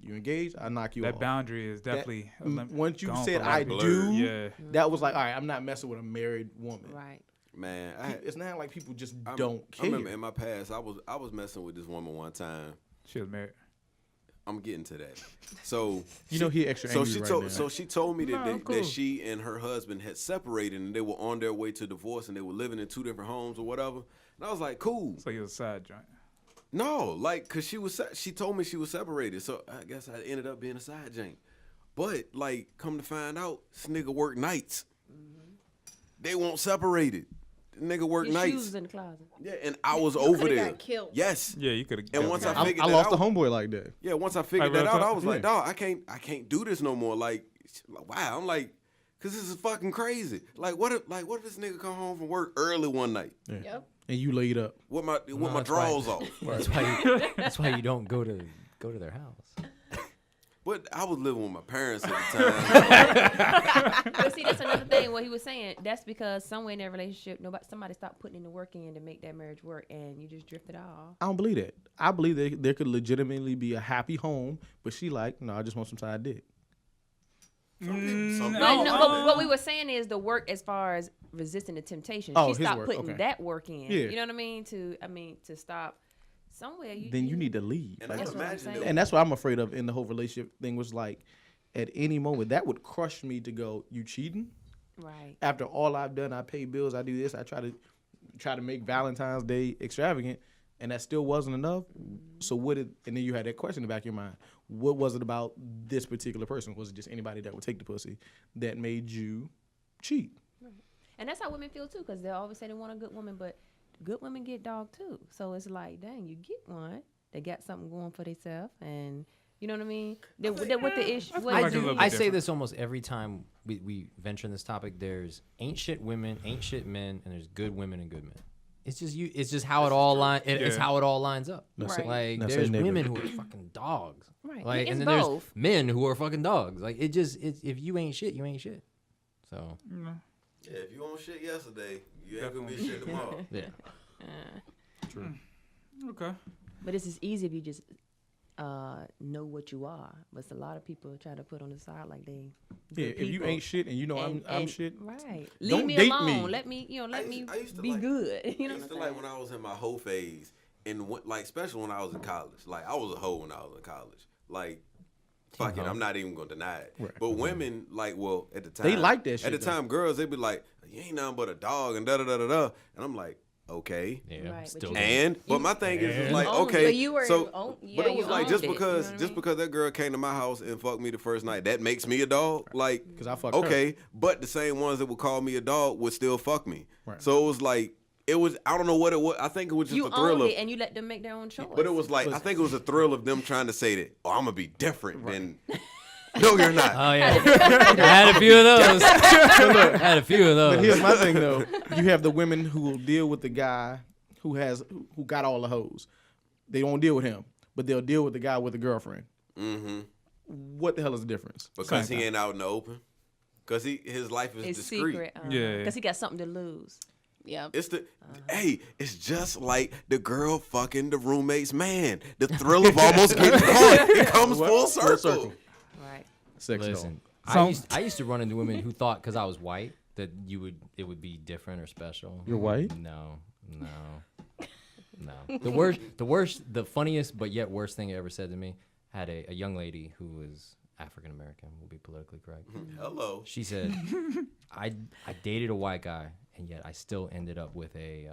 you engaged, I knock you That off. boundary is definitely Once you gone said for I life. do, Yeah. that was like, all right, I'm not messing with a married woman. right. Man, It's not like people just I don't I care. remember in my past, I was messing with this woman one time. She was married. I'm getting to that. So He extra so angry she right told now. so she told me that, No, I'm cool. that she and her husband had separated and they were on their way to divorce and they were living in 2 different homes or whatever. And I was like, cool. It's like it was a side joint. No, like, cause she told me she was separated, so I guess I ended up being a side jank. But like, come to find out, this nigga work nights. They won't separate it. The nigga work Your nights. shoes in the closet. Yeah, and I was over coulda there. got killed. Yes. Yeah, you could have. And once I I figured that lost out, a homeboy like that. yeah, once I figured Like, that real out, I talk? was like, Yeah. dog, I can't do this no more. Like, wow. I'm like, cause this is fucking crazy. Like, what if this nigga come home from work early one night Yep. And you laid up. with my that's why- drawers off? That's why you don't go to their house. But I was living with my parents at the time. But see, that's another thing. What he was saying, that's because somewhere in that relationship, somebody stopped putting in the work in to make that marriage work, and you just drifted off. I don't believe that. I believe that there could legitimately be a happy home, but she like, no, I just want some side dick. Some people, But, no, but what we were saying is the work as far as resisting the temptation. Oh, She his stopped work, putting okay. that work in. Yeah. You know what I mean? To stop somewhere. Then you need to leave. and I That's can what I'm imagine saying. that. And that's what I'm afraid of in the whole relationship thing, was like, at any moment, that would crush me to go, you cheating? Right. After all I've done, I pay bills, I do this, I try to make Valentine's Day extravagant, and that still wasn't enough. So and then you had that question in the back of your mind. What was it about this particular person? Was it just anybody that would take the pussy that made you cheat? And that's how women feel too, because they always say they want a good woman, but good women get dog too. So it's like, dang, you get one, they got something going for themselves, and You know what I mean? What the issue? I What, like I a little bit I say different. this almost every time we venture in this topic. There's ain't shit women, ain't shit men, and there's good women and good men. It's just you. It's just how it all It's Yeah. how it all lines up. That's Right. Like That's there's a nigga. women who are fucking dogs. Right. Like It's and then there's both. men who are fucking dogs. Like it's if you ain't shit, you ain't shit. So Yeah, if you on shit yesterday, you ain't gonna be shit tomorrow. yeah. Okay. But it's just easy if you just know what you are. But it's a lot of people try to put on the side like they. Yeah, good if you people. ain't shit and you know I'm shit. Right. Don't Leave me date alone. me. Let me, let me I used to be like- good. You know I what used I'm to saying? like when I was in my hoe phase, and like especially when I was in college. Like I was a hoe when I was in college. Like fuck it, I'm not even gonna deny it. Right. But women, like, well, at the time They like that At shit, the though. time, girls they be like, "You ain't nothing but a dog," and da da da da da. And I'm like, okay. Yeah. Right, but Still. you- And but my thing is like, own- okay, but you were- so yeah, but it you was like owned just it, you because know what I just mean? because that girl came to my house and fucked me the first night, that makes me a dog. Like, Because I fucked her. okay, but the same ones that would call me a dog would still fuck me. Right. So it was like I don't know what it was. I think it was just You the thrill owned of it and you let them make their own choice. but it was like I think it was a thrill of them trying to say that, oh, I'm gonna be different than no, you're not. Oh yeah. I had a few of those. I had a few of But here's those. my thing though. You have the women who will deal with the guy who got all the hoes. They won't deal with him, but they'll deal with the guy with the girlfriend. Mm-hmm. What the hell is the difference? Because he ain't out in the open. Because his life is it's discreet. secret. Yeah. Because he got something to lose. Yep. It's hey, it's just like the girl fucking the roommate's man. The thrill of almost getting caught. It comes full circle. Right. Sex Listen, So- I used to run into women who thought because I was white that it would be different or special. You're white? No. The funniest but yet worst thing it ever said to me had a young lady who was African American. Will be politically correct. Hello. She said, I dated a white guy and yet I still ended up with a.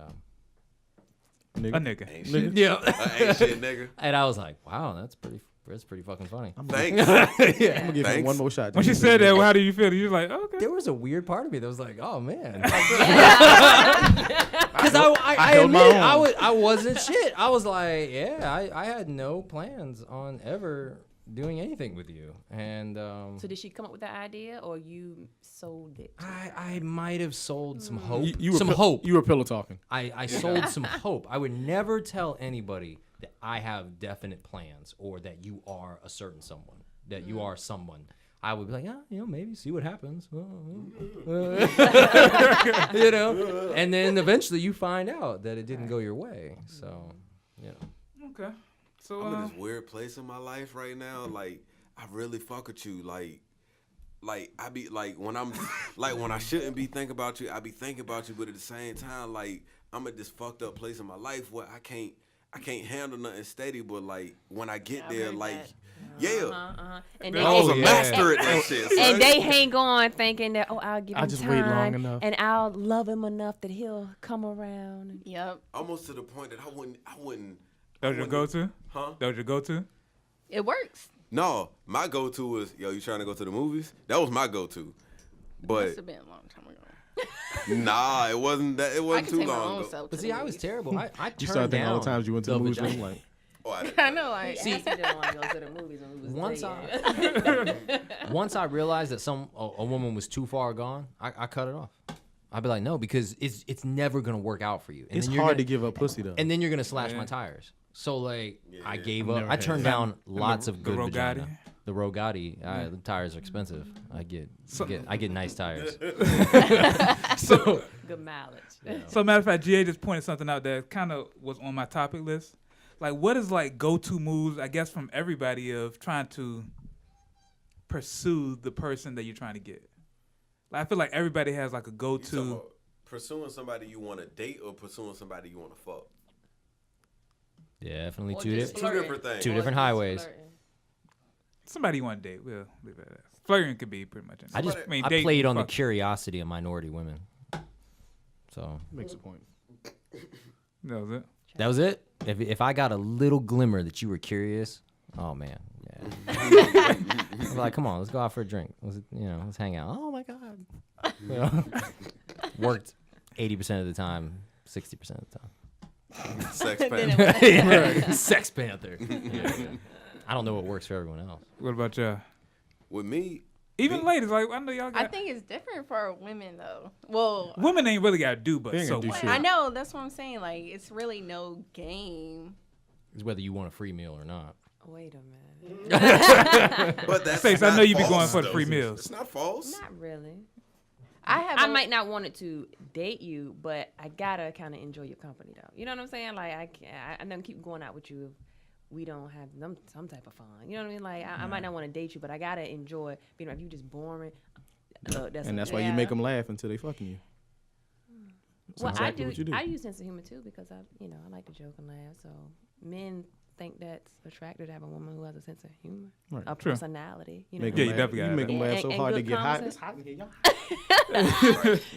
A nigga. Ain't shit. Yeah. Ain't shit, nigga. And I was like, wow, that's pretty fucking funny. Thanks. I'm gonna give him Thanks. one more shot. When she said that, how do you feel? You was like, okay. There was a weird part of me that was like, oh man, because I I held my admit own. I wasn't shit. I was like, yeah, I had no plans on ever doing anything with you, and So did she come up with that idea or you sold it? I might have sold some hope. You were some pi- hope. You were pillow talking. I sold some hope. I would never tell anybody that I have definite plans or that you are a certain someone, that you are someone. I would be like, yeah, maybe see what happens. And then eventually you find out that it didn't go your way. So, Okay. So, I'm in this weird place in my life right now. Like, I really fuck with you. Like I be like when I'm like when I shouldn't be thinking about you, I be thinking about you, but at the same time, like I'm at this fucked up place in my life where I can't handle nothing steady. But like when I get there, heard like that. And I was a yeah. master at that shit. Son. And they hang on thinking that, I'll give him I just time wait long enough. and I'll love him enough that he'll come around. Yep. Almost to the point that I wouldn't. that was your go-to? Huh? That was your go-to? It works. No, my go-to was, yo, you trying to go to the movies? That was my go-to. But Must have been a long time ago. nah, it wasn't that. It I wasn't can too take my long own ago. self. but to see, the I was movies. terrible. I You turned started thinking all the down times you went to the movies. vagina. I'm like, Oh, I didn't. I know, like He didn't want to go to the movies when we was Once dating. Once I realized that a woman was too far gone, I cut it off. I'd be like, no, because it's never gonna work out for you. And it's then you're hard gonna, to give up pussy though. And then you're gonna slash my tires. So like, I gave up. never I had turned that. down lots of the good Rogati? vagina. The Rogati, the tires are expensive. I get nice tires. Good mileage. So, matter of fact, GA just pointed something out that kind of was on my topic list. Like, what is like go-to moves, I guess, from everybody of trying to pursue the person that you're trying to get? Like, I feel like everybody has like a You talking go-to. about pursuing somebody you want to date or pursuing somebody you want to fuck? Yeah, definitely Or two just different. Two different things. Two different highways. Somebody you want to date. We'll leave it at that. Flirting could be pretty much anything. I dating, played on the fuck. curiosity of minority women. So Makes a point. That was it. that was it. If I got a little glimmer that you were curious, oh man, yeah. I'm like, come on, let's go out for a drink. Let's hang out. Oh my god. You know? Worked 80% of the time, 60% of the time. Sex panther. Sex Panther. Yeah. I don't know what works for everyone else. What about y'all? With me, Even ladies, like I know y'all I got. think it's different for women though. Well, Women ain't really got to do but They ain't so gotta do much. shit. I know that's what I'm saying. Like, it's really no game. It's whether you want a free meal or not. Wait a minute. but that's Stacey, I not know you be false, going for the though. free meals. It's not false. Not really. I I might not want it to date you, but I gotta kind of enjoy your company, though. You know what I'm saying? Like, I can't. I don't keep going out with you if we don't have some type of fun. You know what I mean? Like, I might not want to date you, but I gotta enjoy being. If you just boring, And that's why you make them laugh until they fucking you. Well, exactly what you do. I use sense of humor too because I like to joke and laugh. So men think that's attractive to have a woman who has a sense of humor, Right. a True. personality. You know. Make Yeah, them you laugh. definitely You gotta make them have laugh that. so And hard they good get hot. conversation. It's hot in here, y'all.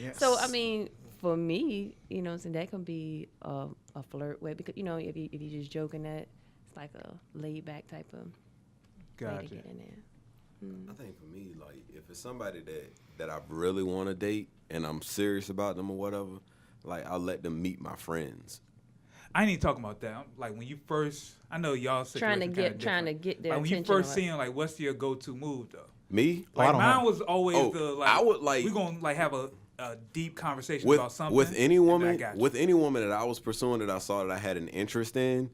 Yes. So I mean, for me, so that can be a flirt way because if you just joking that it's like a laid back type of way to Gotcha. get in there. I think for me, like if it's somebody that I really want to date and I'm serious about them or whatever, like I'll let them meet my friends. I ain't even talking about that. Like when you first, I know y'all Trying to situation kinda get different. their Like when you attention. first or- seeing like what's your go-to move though? Me, Like don't mine have- was always Oh, the like I would, like- we gonna like have a deep conversation with about something with any and then I woman got you. with any woman that I was pursuing that I saw that I had an interest in,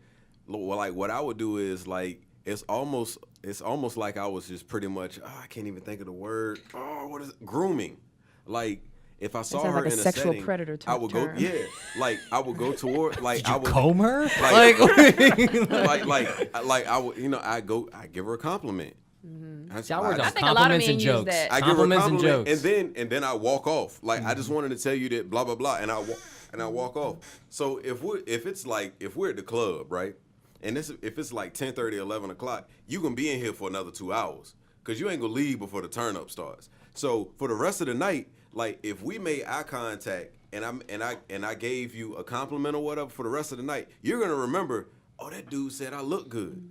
well, like what I would do is like it's almost like I was just pretty much I can't even think of the word. Oh, what is it? Grooming? Like if I saw sounds her like a in a sexual setting, predator I would go term. like I would go toward like Did I you would comb her? like- Like, like I would I give her a compliment. See, I worked on I think a lot of compliments men and use jokes. that. I give her a Compliments and compliment, jokes. and then I walk off. Like I just wanted to tell you that blah blah blah, and I walk off. So if we're at the club, right, and if it's like 10:30, 11 o'clock, you can be in here for another 2 hours because you ain't gonna leave before the turn up starts. So for the rest of the night, like if we made eye contact and I gave you a compliment or whatever for the rest of the night, you're gonna remember, oh, that dude said I look good.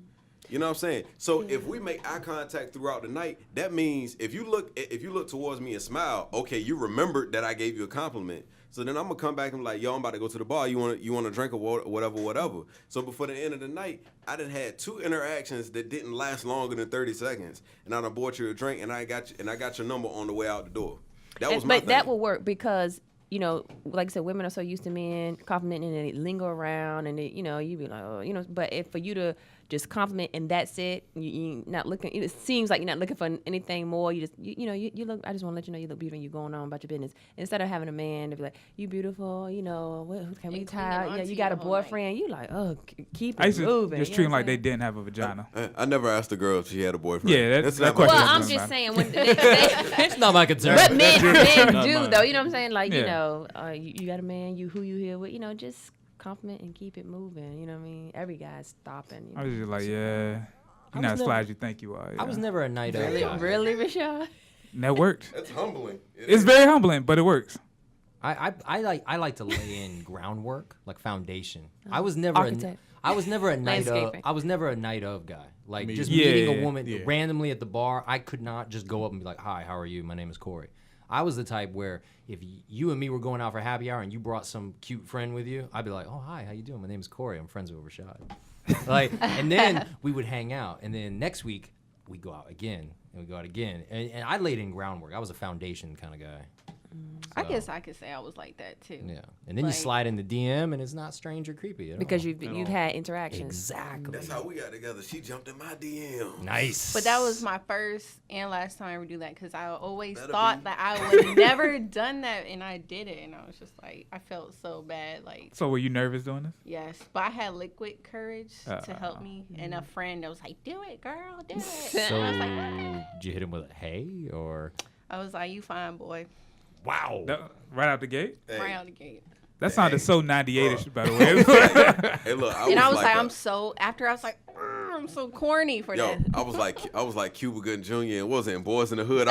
You know what I'm saying? So if we make eye contact throughout the night, that means if you look towards me and smile, okay, you remembered that I gave you a compliment. So then I'm gonna come back and be like, yo, I'm about to go to the bar. You want to drink or whatever. So before the end of the night, I done had 2 interactions that didn't last longer than 30 seconds, and I done bought you a drink, and I got your number on the way out the door. That was my But that thing. will work because like I said, women are so used to men complimenting and they linger around and you be like, oh, but if for you to just compliment and that's it, you not looking. It seems like you're not looking for anything more. You just you look. I just want to let you know you look beautiful and you're going on about your business instead of having a man to be like, you beautiful. Can we And clinging tie? on Yeah, to you got a you the whole night. boyfriend. You like, keep I it used to moving. just you treat know them what like they I'm saying? didn't have a vagina. I never asked a girl if she had a boyfriend. Yeah, that's that not question. my- Well, I'm doesn't just matter. saying when they It's not my concern. but men Not do mine. though. You know what I'm saying? Like Yeah. you got a man, who you here with? Just compliment and keep it moving. You know what I mean? Every guy's stopping. I was just like, yeah, I you're not was as fly never- as you think you are. I was yeah. never a night out guy. Really, Rashod? And that worked. That's humbling. It's very humbling, but it works. I like to lay in groundwork, like foundation. I was never Architect. I was never a night of Landscaping. I was never a night of guy. Like Me just either. meeting Yeah, a woman yeah. randomly at the bar, I could not just go up and be like, "Hi, how are you? My name is Kory." I was the type where if you and me were going out for happy hour and you brought some cute friend with you, I'd be like, "Oh, hi, how you doing? My name is Kory. I'm friends with Rashod." Like, and then we would hang out, and then next week we go out again, and we go out again, and I laid in groundwork. I was a foundation kind of guy. I So, guess I could say I was like that too. yeah, and then you Like- slide in the DM, and it's not strange or creepy at Because all. you've had interactions. Exactly. That's how we got together. She jumped in my DM. Nice. But that was my first and last time I ever do that because I always That'll thought be- that I would never done that, and I did it, and I was just like, I felt so bad, like So were you nervous doing this? yes, but I had liquid courage to help me, and a friend that was like, "Do it, girl, do it." So I was like, "Okay." did you hit him with a hey or? I was like, "You fine, boy," Wow. Right out the gate? right out the gate. That sounded so 98ish, by the way. Hey, look, And I was like, a- I'm so after I was like, I'm so corny for Yo, that. I was like Cuba Gooding Jr. and was in Boys in the Hood.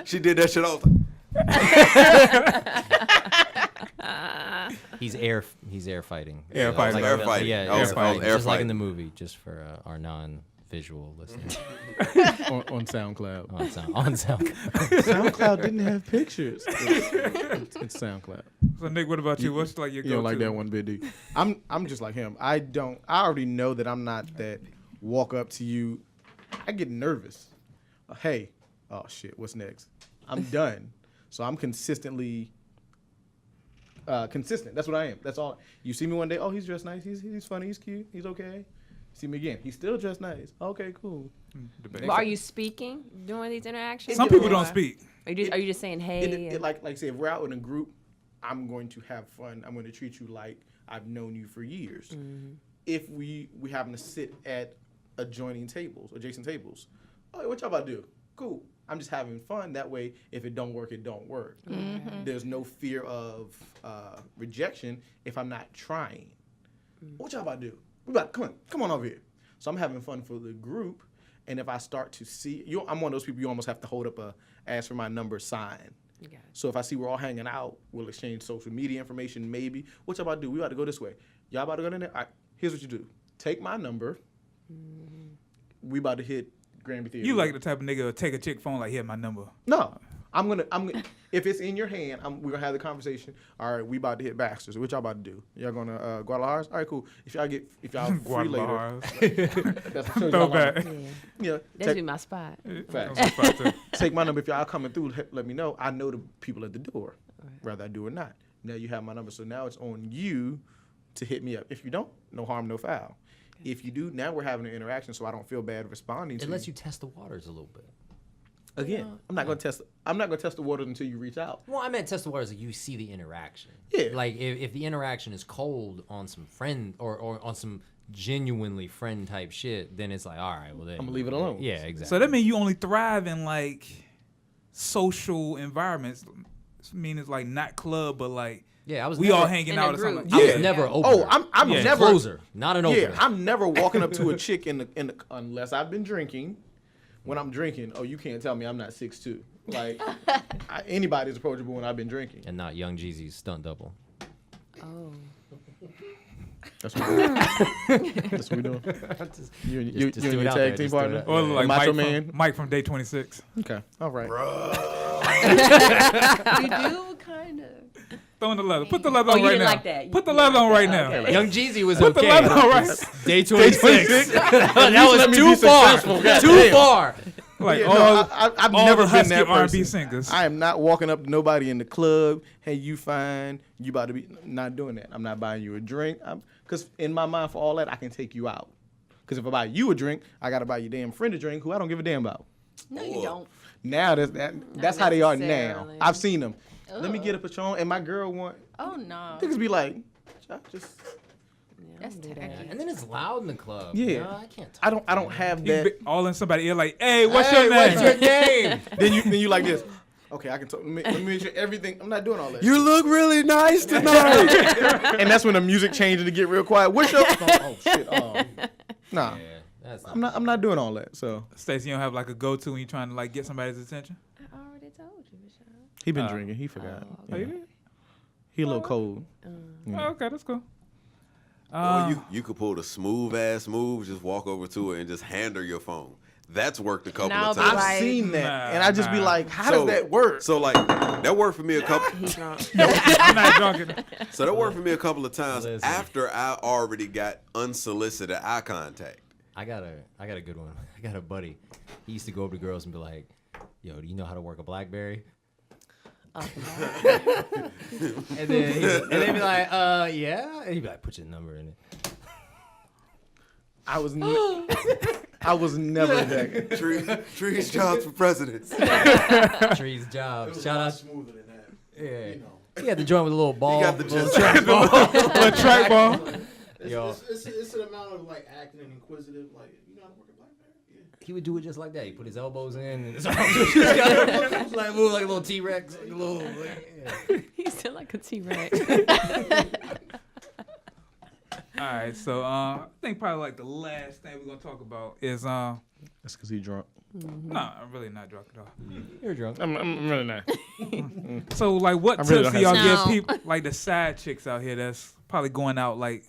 She did that shit. I was like, He's air fighting. Air fighting. Air fighting. Yeah, I was fighting. air Just like in fighting. the movie, just for our non-visual listeners on SoundCloud. on sound. SoundCloud didn't have pictures. It's SoundCloud. So Nick, what about you? What's like your You don't like go-to? that one bit, do you? I'm just like him. I already know that I'm not that walk up to you I get nervous. Hey, oh shit, what's next? I'm done. So I'm consistently consistent. That's what I am. That's all. You see me one day, oh, he's dressed nice. He's funny. He's cute. He's okay. See me again. He's still dressed nice. Okay, cool. But are you speaking during these interactions? Some people or don't speak. Are you just saying hey? Like say, if we're out in a group, I'm going to have fun. I'm going to treat you like I've known you for years. Mm-hmm. If we happen to sit at adjacent tables, oh, what y'all about to do? Cool. I'm just having fun. That way, if it don't work, it don't work. Mm-hmm. There's no fear of rejection if I'm not trying. What y'all about to do? We about come on over here. So I'm having fun for the group, and if I start to see you, I'm one of those people you almost have to hold up a ask for my number sign. Okay. So if I see we're all hanging out, we'll exchange social media information. Maybe what y'all about to do? We about to go this way. Y'all about to go in there. All right, here's what you do. Take my number. We about to hit Granby Theater. You like the type of nigga who take a chick phone like, here, my number. No, I'm gonna. If it's in your hand, we're gonna have the conversation. All right, we about to hit Baxter's. What y'all about to do? Y'all gonna Guadalajara's? All right, cool. If y'all free later, that's what shows y'all Throwback. like. Yeah. Yeah, That'd be my spot. facts. Take my number if y'all coming through. Let me know. I know the people at the door, whether I do or not. Now you have my number, so now it's on you to hit me up. If you don't, no harm, no foul. If you do, now we're having an interaction, so I don't feel bad responding to Unless you. you test the waters a little bit. Again, I'm not gonna test the waters until you reach out. Well, I meant test the waters like you see the interaction. Yeah. Like if the interaction is cold on some friend or on some genuinely friend type shit, then it's like, all right, well then I'm gonna leave it alone. Yeah, exactly. So that means you only thrive in like social environments. I mean, it's like not club, but like yeah, I was we never, all hanging in a out or group. something. I Yeah. was never open. Oh, I'm Yeah. never closer, not an opener. Yeah, I'm never walking up to a chick in the unless I've been drinking. When I'm drinking, oh, you can't tell me I'm not 6'2". Like anybody's approachable when I've been drinking. And not Young Jeezy's stunt double. Oh. That's what we're doing. That's what we're doing. You and just your threw it out tag there, team just threw it partner, out Or like Macho Mike Man. Mike from Day 26. Okay, all right. You do kind of. Throwing the leather. Put the leather Oh, on you right didn't now. like that. Put the You leather didn't on like right that. now. Okay. Young Jeezy was Put the okay. leather on right. Day 26. that was let me too be far. successful. God Too damn. far. Like Yeah, all, no, I've all never the been husky that R&B person. singers. I am not walking up to nobody in the club. Hey, you fine? You about to be? Not doing that. I'm not buying you a drink. Because in my mind, for all that, I can take you out. Because if I buy you a drink, I got to buy your damn friend a drink who I don't give a damn about. No, you don't. Now that's how they are now. necessarily. I've seen them. Let me get a Patron, and my girl want. Oh no. Niggas be like, just. That's tacky. And then it's loud in the club. Yeah. You know, I can't talk. I don't have You that. be all in somebody's ear like, hey, what's Hey, your name? what's your name? then you like this. Okay, I can talk. Let me make sure everything. I'm not doing all that. You look really nice tonight. And that's when the music changes to get real quiet. What's your? Oh shit. Nah. Yeah, that's I'm not doing all that. So Stacey, you don't have like a go-to when you're trying to like get somebody's attention? I already told you, Rashod. he been drinking. He forgot. Oh, you did? He a little cold. Oh, okay, that's cool. Or you could pull the smooth ass move, just walk over to her and just hand her your phone. That's worked a couple Now of be times. I've like- seen that, Nah, and I just be nah. like, how does that work? So like that worked for me a couple. He's drunk. I'm not drunk. So that worked for me a couple of times Listen. after I already got unsolicited eye contact. I got a good one. I got a buddy. He used to go up to girls and be like, "Yo, do you know how to work a BlackBerry?" and then they'd be like, yeah. And he'd be like, "Put your number in it." I was never that. Tree's jobs for presidents. Tree's job. Shout out. Smoother than that. Yeah. You know. He had the joint with a little ball. got the little gist. track ball. A track ball. Yo. It's an amount of like acting and inquisitive. Like, you know how to work a BlackBerry? Yeah. He would do it just like that. He put his elbows in and his arms just like move like a little T-Rex. Like a little, yeah. He's still like a T-Rex. All right, so I think probably like the last thing we're gonna talk about is That's because he drunk. no, I'm really not drunk at all. You're drunk. I'm really not. So like, what I really tips don't do y'all have give people like the side chicks out here that's probably going out like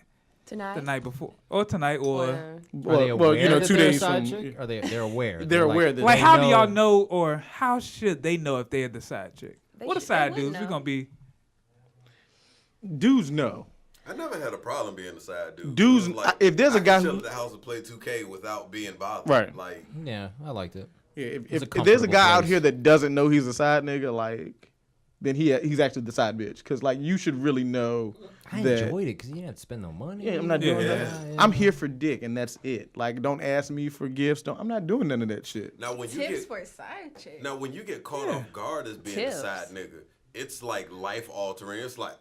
Tonight. the night before or tonight or Are they aware Well, you know, that 2 they're a days side from. chick? Are they're aware? They're like- aware that like they how do y'all know or how should they know if they're the side chick? They What the should- side they would dudes? We're know. gonna be dudes know. I never had a problem being a side dude. Dudes, It was if there's a I guy could chill who- at the house and play 2K without being bothered. Right. Like, Yeah, I liked it. Yeah, It's a if there's a comfortable guy out place. here that doesn't know he's a side nigga, like, then he's actually the side bitch. Because, like, you should really know I that. enjoyed it because you didn't have to spend no money. Yeah, I'm not doing Yeah. that. I'm here for dick, and that's it. Like, don't ask me for gifts. I'm not doing none of that shit. now when you Tips get for a side chick. now when you get caught off guard as being a Tips. side nigga, it's like life altering. It's like,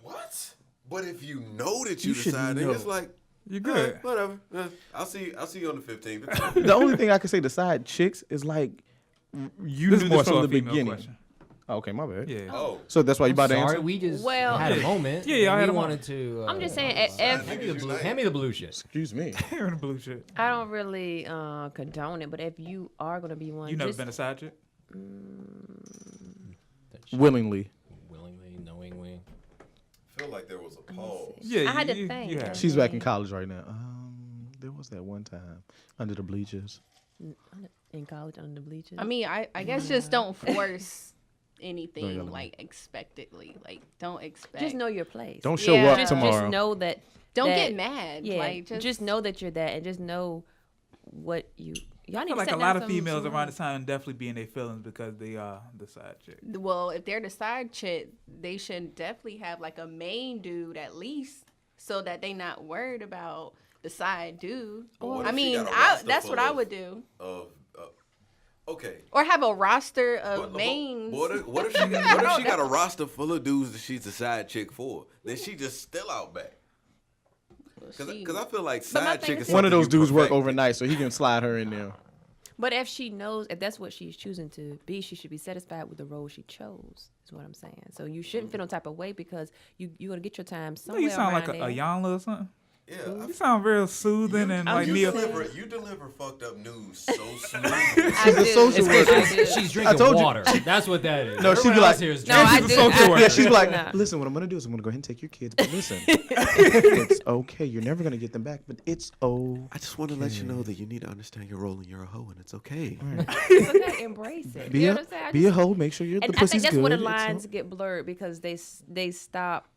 what? But if you know that you the should side know. nigga, it's like, You all right, good? whatever. I'll see you on the 15th. The only thing I can say to side chicks is, like, you This knew is more this so from a the female beginning. question. Okay, my bad. Yeah. Oh, So that's why you about to Sorry, answer? we just Well- had a moment. Yeah, I we had a wanted to. I'm just saying, side if Hand me niggas the blue. unite. Hand me the blue shit. Excuse me. Hearing the blue shit. I don't really condone it, but if you are gonna be one, You never just, been a side chick? Willingly. Willingly, knowingly. I feel like there was a pause. Yeah, I had to you think. have. She's back in college right now. There was that one time under the bleachers. in college under the bleachers. I mean, I guess just don't force No, anything you like expectedly. Like, don't expect. just know your place. Don't show Yeah. up Just- tomorrow. Just know that. Don't that- get mad. Yeah, Like, just know that you're that, and just know what you. Y'all I need feel to like set a down lot of some females rules. around this time definitely be in their feelings because they are the side chick. Well, if they're the side chick, they should definitely have like a main dude at least, so that they not worried about the side dude. But what I if she mean, got a roster that's full what I of- would do, Okay. or have a roster But- of but mains. What if she got a roster full of dudes that she's a side chick for? Then she just still out back. Because I feel like But my side thing chick is- is One of something those you dudes work perfect. overnight, so he can slide her in there. But if she knows, if that's what she's choosing to be, she should be satisfied with the role she chose. Is what I'm saying. So you shouldn't feel no type of way because you're gonna get your time No, somewhere you sound around like a there. Ayanla or something. Yeah. You sound real soothing and like You Neil. deliver fucked up news so smooth. I do. social It's worker. I do. she's drinking told you. water. That's what that is. No, she'd be Everyone like- else here is No, drinking. I She's a do. social I worker. Yeah, she's like, Nah. listen, what I'm gonna do is I'm gonna go ahead and take your kids, but listen, it's okay. You're never gonna get them back, but it's okay. I just want to let you know that you need to understand your role and you're a hoe and it's okay. It's okay. Embrace it. Be you know a what I'm saying? I be a just- hoe. Make sure the And I pussy's think that's good. where the It's lines okay. get blurred because they stop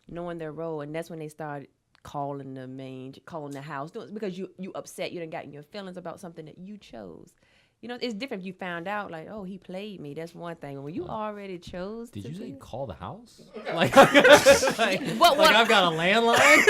knowing their role, and that's when they start calling the house because you upset, you done gotten your feelings about something that you chose. You know, it's different if you found out like, oh, he played me. That's one thing. But when you already chose, Did to you say be- call the house? Like, like I've got a landline?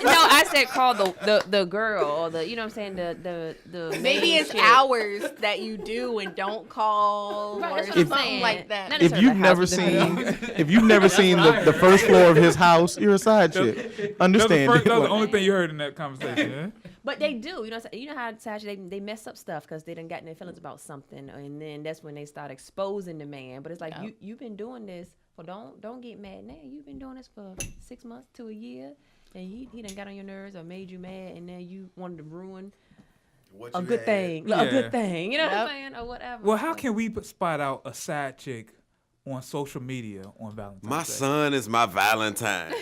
Well, I said call the girl or the, you know what I'm saying, the Maybe main it's chick. hours that you do and don't call Right, or that's what I'm something saying. like that. Not If necessarily you've the never house, seen, if you've never seen the first floor of his house, you're a side chick. That was Understand? the Like, only thing you heard in that conversation. Yeah? But they do, you know what I'm saying? You know how Sasha, they mess up stuff because they done gotten their feelings about something, and then that's when they start exposing the man. But it's like you've been doing this for don't get mad now. You've been doing this for 6 months to a year, and he done got on your nerves or made you mad, and then you wanted to ruin What a you good had. thing, Yeah. a good thing. You know what Yep. I'm saying, or whatever. Well, how can we spot out a side chick on social media on Valentine's My Day? son is my Valentine.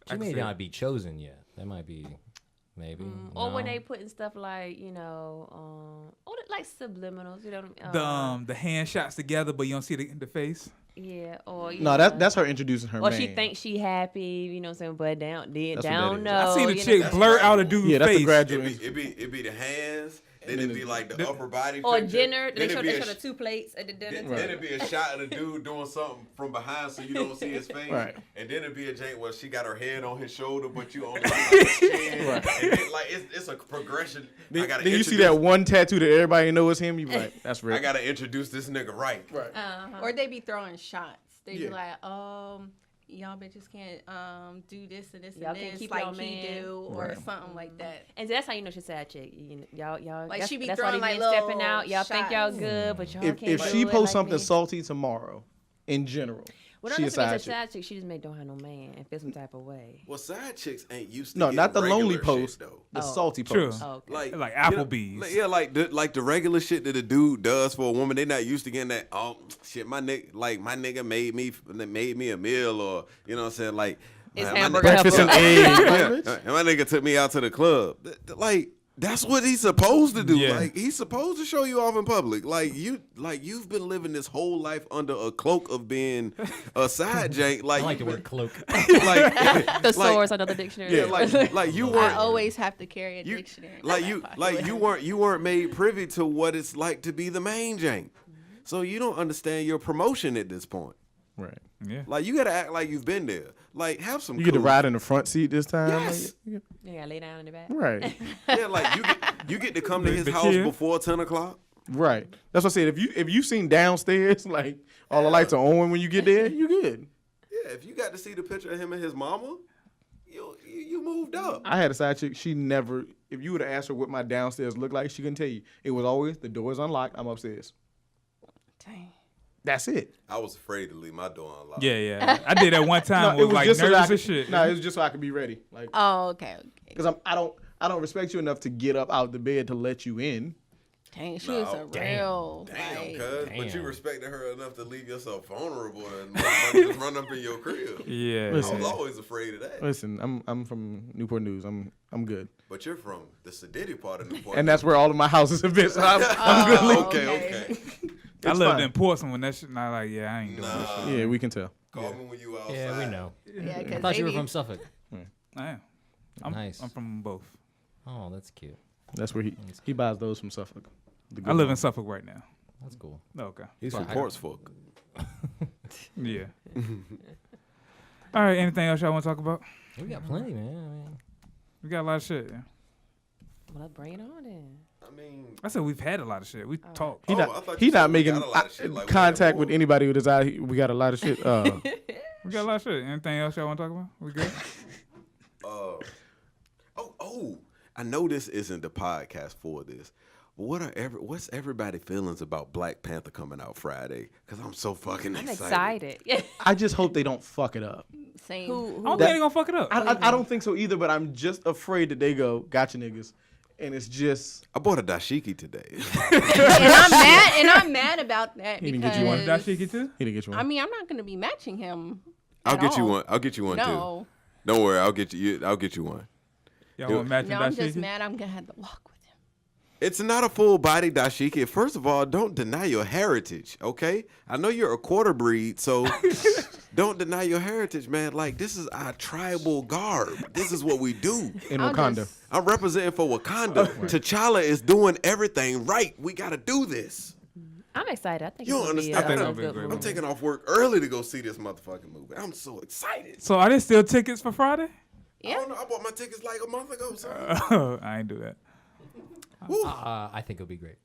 She may not be chosen yet. That might be, maybe. Or when No. they putting stuff like, you know, like subliminals, you know what I mean? The hand shots together, but you don't see the face. Yeah, or you no, know, that's her introducing her or man. she thinks she happy, you know what I'm saying, but That's what down that is. no. I see the you chick know, blur out a dude's Yeah, that's the face. graduate. It be the hands, then it'd be like the upper body. or picture, dinner. They then show it'd be the 2 plates at the dinner Then table. it'd be a shot of the dude doing something from behind so you don't see his face. Right. And then it'd be a jank where she got her head on his shoulder, but you only see his chin. Right. And then, like, it's a progression. I gotta Then you see introduce- that one tattoo that everybody knows him. You be like, that's real. I gotta introduce this nigga right. Right. Or they be throwing shots. They Yeah. be like, y'all bitches can't do this and this Y'all and can't this keep like y'all he man. do or Right. something like that. And that's how you know she's a side chick. You know, y'all. Like, that's, she be that's why throwing, these like, men stepping little out. Y'all think y'all shots. good, but y'all If can't do she it posts like something me. salty tomorrow, in general, Well, she a don't listen to side a chick. side chick. She just don't have no man and feel some type of way. Well, side chicks ain't used to No, getting not the lonely regular post, shit, though. the Oh. salty True. post. Oh, okay. Like you know, Applebee's. yeah, like the regular shit that a dude does for a woman. They not used to getting that. Oh shit, my nigga made me a meal, or you know what I'm saying, like It's my hamburger Breakfast and helper. eggs. yeah, and my nigga took me out to the club. Like, That's what he's supposed to do. Yeah. Like he's supposed to show you off in public. You've been living this whole life under a cloak of being a side jank. I Like like you the word cloak. like The source, another dictionary. yeah, like you I weren't always have to carry a you dictionary. in like my you pocket. like you weren't made privy to what it's like to be the main jank. So you don't understand your promotion at this point. Right. Yeah. Like you gotta act like you've been there. Like have some. You get to cool- ride in the front seat this time. Yes. Like, You gotta lay down in the back. right. Yeah, like you get to come to his The house kid. before 10 o'clock. Right. That's what I said. If you seen downstairs, like all the lights are on when you get there, you good. Yeah, if you got to see the picture of him and his mama, you moved up. I had a side chick. She never. If you would have asked her what my downstairs looked like, she couldn't tell you. It was always the door's unlocked. I'm upstairs. Dang. That's it. I was afraid to leave my door unlocked. Yeah. I did that one time. it Was like just so that I nervous could, as shit. No, it was just so I could be ready. Like, Oh, okay. because I don't respect you enough to get up out the bed to let you in. Dang, she was a real. Damn, like, cuz. But you Damn. respected her enough to leave yourself vulnerable and motherfuckers just run up in your crib. Yeah. I Listen. was always afraid of that. Listen, I'm from Newport News. I'm good, But you're from the Sedity part of Newport. and that's where all of my houses have been. So I'm good. Oh, okay. I It's lived fine. in Portsmouth when that shit. Not like, yeah, I ain't doing that shit. Yeah, we can tell. Call me when you outside. Yeah, we know. Yeah, I because thought you were from Suffolk. I am. I'm, Nice. I'm from both. Oh, that's cute. That's where he buys those from Suffolk. The good I live in ones. Suffolk right now. That's cool. Okay. He's from Right. Portsmouth. Yeah. All right. Anything else y'all want to talk about? We got plenty, man. I mean, We got a lot of shit. Yeah. Well, let's bring it on then. I mean, I said we've had a lot of shit. We talked. He I not thought he you said not we making got a lot of shit, like we contact got with more. anybody with his eye. We got a lot of shit. We got a lot of shit. Anything else y'all want to talk about? We good? I know this isn't the podcast for this. But what's everybody feelings about Black Panther coming out Friday? Because I'm so fucking I'm excited. excited. I just hope they don't fuck it up. Same. I don't think they gonna fuck it up. I don't think so either. But I'm just afraid that they go gotcha niggas, and it's just I bought a dashiki today. and I'm mad about that He didn't because get you one? Dashiki too? he didn't get you one. I mean, I'm not going to be matching him. I'll at get you all. one. I'll get you one too. No, Don't worry. I'll get you one. Y'all want matching no, I'm just dashiki? mad. I'm going to have to walk with him. It's not a full body dashiki. First of all, don't deny your heritage, okay? I know you're a quarter breed, so don't deny your heritage, man. Like, this is our tribal garb. This is what we do. in I'll Wakanda. just- I'm representing for Wakanda. T'Challa is doing everything right. We got to do this. I'm excited. I think You it's don't gonna be understand. a think real it'll be a good great movie. I'm taking off work early to go see this motherfucking movie. I'm so excited. So are there still tickets for Friday? I don't know. I bought my tickets like a month ago. So. I ain't do that. I think it'll be great.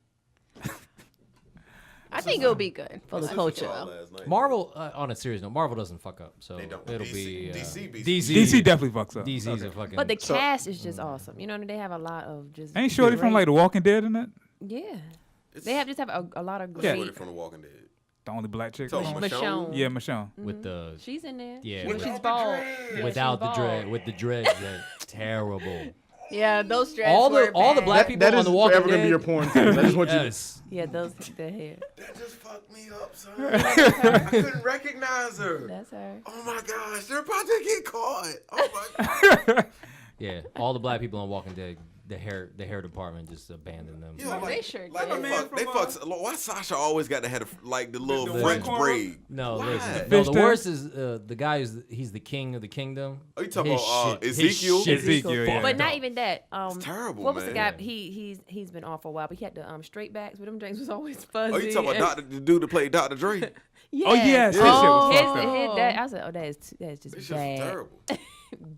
I think it'll be good for the culture. Last night. Marvel, on a serious note, Marvel doesn't fuck up, so They don't. it'll DC be DC DC definitely fucks up. DC's a fucking. But the cast is just awesome. You know, they have a lot of just. Ain't Shorty from great- like The Walking Dead in that? Yeah. It's- They have a lot of Yeah. great. From The Walking Dead. The only black chick. So, on? Michonne? Yeah, Michonne. with the She's in there. Yeah, When with- she's bald. Yeah, without she's the bald. dread, with the dreads, yeah, terrible. Yeah, those dreads All were the bad. black people that on is The Walking forever gonna Dead. be your porn. Thing. I just want you. Yes. Yeah, those the hair. That just fucked me up, son. I couldn't recognize her. That's her. Oh my gosh, they're about to get caught. Oh my god. Yeah, all the black people on Walking Dead, the hair department just abandoned them. Yeah, They sure like did. they fuck. Why Sasha always got the head of like the little the French white braid? No, Why? listen. No, Fish the tail? worst is the guy he's the king of the kingdom. Are you talking His about shit- his Ezekiel? shit Ezekiel, is yeah. fucked But not up. even that. It's terrible, What was the guy? man. He's been off for a while, but he had the straight backs, but them drinks was always fuzzy. Oh, you talking about the dude that played Dr. Dre? Yes. Oh, yes, his shit was fucked up. That, I said, oh, that is just This shit's bad. terrible.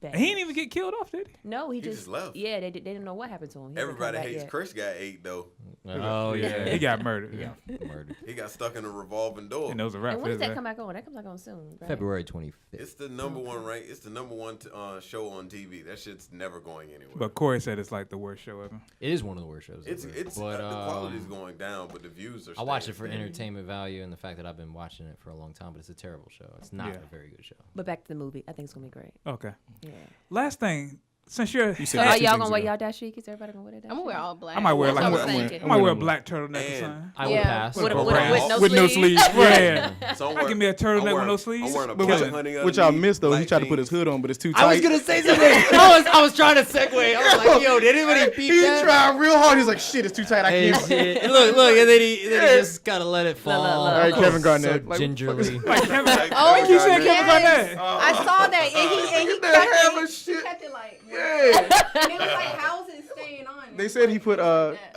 Bad. He didn't even get killed off, did he? No, he just left. Yeah, they didn't know what happened to him. He hasn't come Everybody back hates yet. Chris got ate though. Oh yeah, He got murdered. Yeah, Yeah. murdered. He got stuck in a revolving door. And those are rap And for when his does that ass. come back on? That comes back on soon. Right? February 25th. It's the number one rank. It's the number one show on TV. That shit's never going anywhere. But Kory said it's like the worst show ever. It is one of the worst shows. it's ever. but, but the quality's going down, but the views are. I watch it staying for steady. entertainment value and the fact that I've been watching it for a long time. But it's a terrible show. It's not Yeah. a very good show. But back to the movie. I think it's gonna be great. Okay. Yeah. Last thing, since you're, You So said are that 2 y'all things gonna wear ago. y'all dashikis? Everybody gonna wear their I'm gonna wear dashiki? all black. I might wear That's like what I was thinking. I might wear a I'm black turtleneck or And- something. I would Yeah. pass. With Bro, no With no sleeves. sleeves. Yeah. So I'm Give me a turtleneck I'm with wearing- no sleeves. I'm wearing a But black which- honey Which I underneath, missed though. He black tried to put his jeans. hood on, but it's too tight. I was gonna say something. I was trying to segue. I was like, yo, did anybody peep He that? tried real hard. He's like, shit, it's too tight. I Hey, can't. shit. Look, and then he just gotta let it fall. look. All right, Kevin Garnett. So Like, gingerly. Like Kevin, Oh, like you said, Kevin yes. Garnett. I saw that, and he the kept hell it. of shit? He kept it like. Yeah. And it was like, how's it staying on? They said he put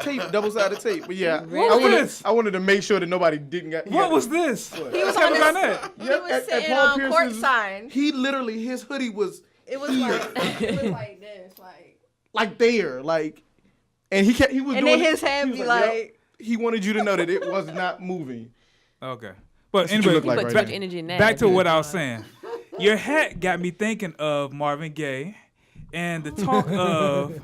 tape, double-sided tape. But yeah, What was this? I wanted to make sure that nobody didn't get. What was this? He was Kevin on Garnett. this. He was sitting on courtside. He literally, his hoodie was It was like this, like there, like, and he was and doing then it. his head He was be "Yep." like. He wanted you to know that it was not moving. Okay. But what you anyway, look like Put right too much now. energy in that. back to what I was saying. Your hat got me thinking of Marvin Gaye and the talk of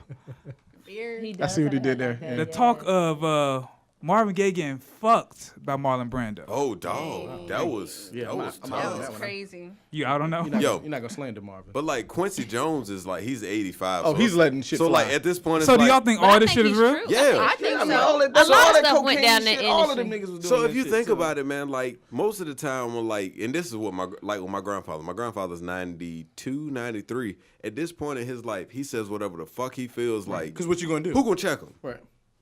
Beard. He I does see what he have a did hat there. like the that, talk of Marvin Gaye getting fucked by Marlon Brando. Oh, dog. That was Yeah, that I'm was out. That tough. was one. crazy. You I don't know. Yo. You're not gonna slander Marvin. But like Quincy Jones is like he's 85. Oh, so he's letting shit So fly. like at this point, it's So do like, y'all think But I all this think shit is he's real? true. Yeah. I think so. that's a lot all of that stuff went cocaine down shit, the all of industry. them niggas was doing So if that you shit, think too. about it, man, like most of the time when like, and this is what with my grandfather. My grandfather's 92, 93. At this point in his life, he says whatever the fuck he feels like. Because what you gonna do? Who gonna check him? Right.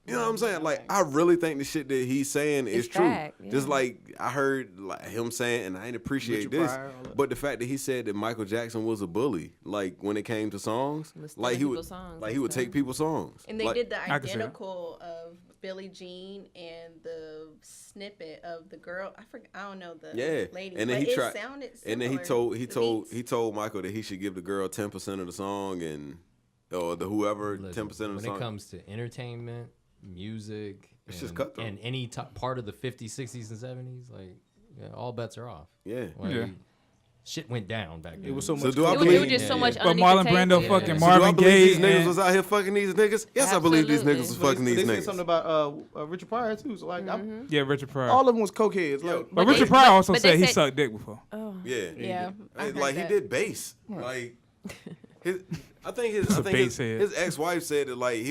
You know what I'm saying? Like, I really think the shit that he's saying is It's true. fact, yeah. Just like I heard like him saying, and I ain't appreciate Richard this, Pryor, all that. but the fact that he said that Michael Jackson was a bully, like when it came to songs, Was like he stealing would, people's songs like and he would stuff. take people's songs. And they Like, did the can see that. identical of Billie Jean and the snippet of the girl. I forgot. I don't know the Yeah, lady. and then but he it tried, sounded and then he similar, the beats. told Michael that he should give the girl 10% of the song and or the whoever 10% of the When song. it comes to entertainment, music, It's just and, cutthroat. and any part of the 50s, 60s, and 70s, like all bets are off. Yeah. Like, Yeah. shit went down back then. It was so So much. do I It was, believe? it was just so Yeah, much yeah. But underneath Marlon the Brando table. fucking So do I Marvin believe Gaye these niggas and- was out here fucking these niggas? Yes, I believe these Absolutely. niggas was But fucking they these said niggas. something about Richard Pryor too. So like, Yeah, Richard Pryor. all of them was cokeheads. Like, but But Richard they- Pryor also but they said he said- sucked dick before. Oh. Yeah. Yeah, I heard Like that. he did bass. Like I think a bass head. his ex-wife said that like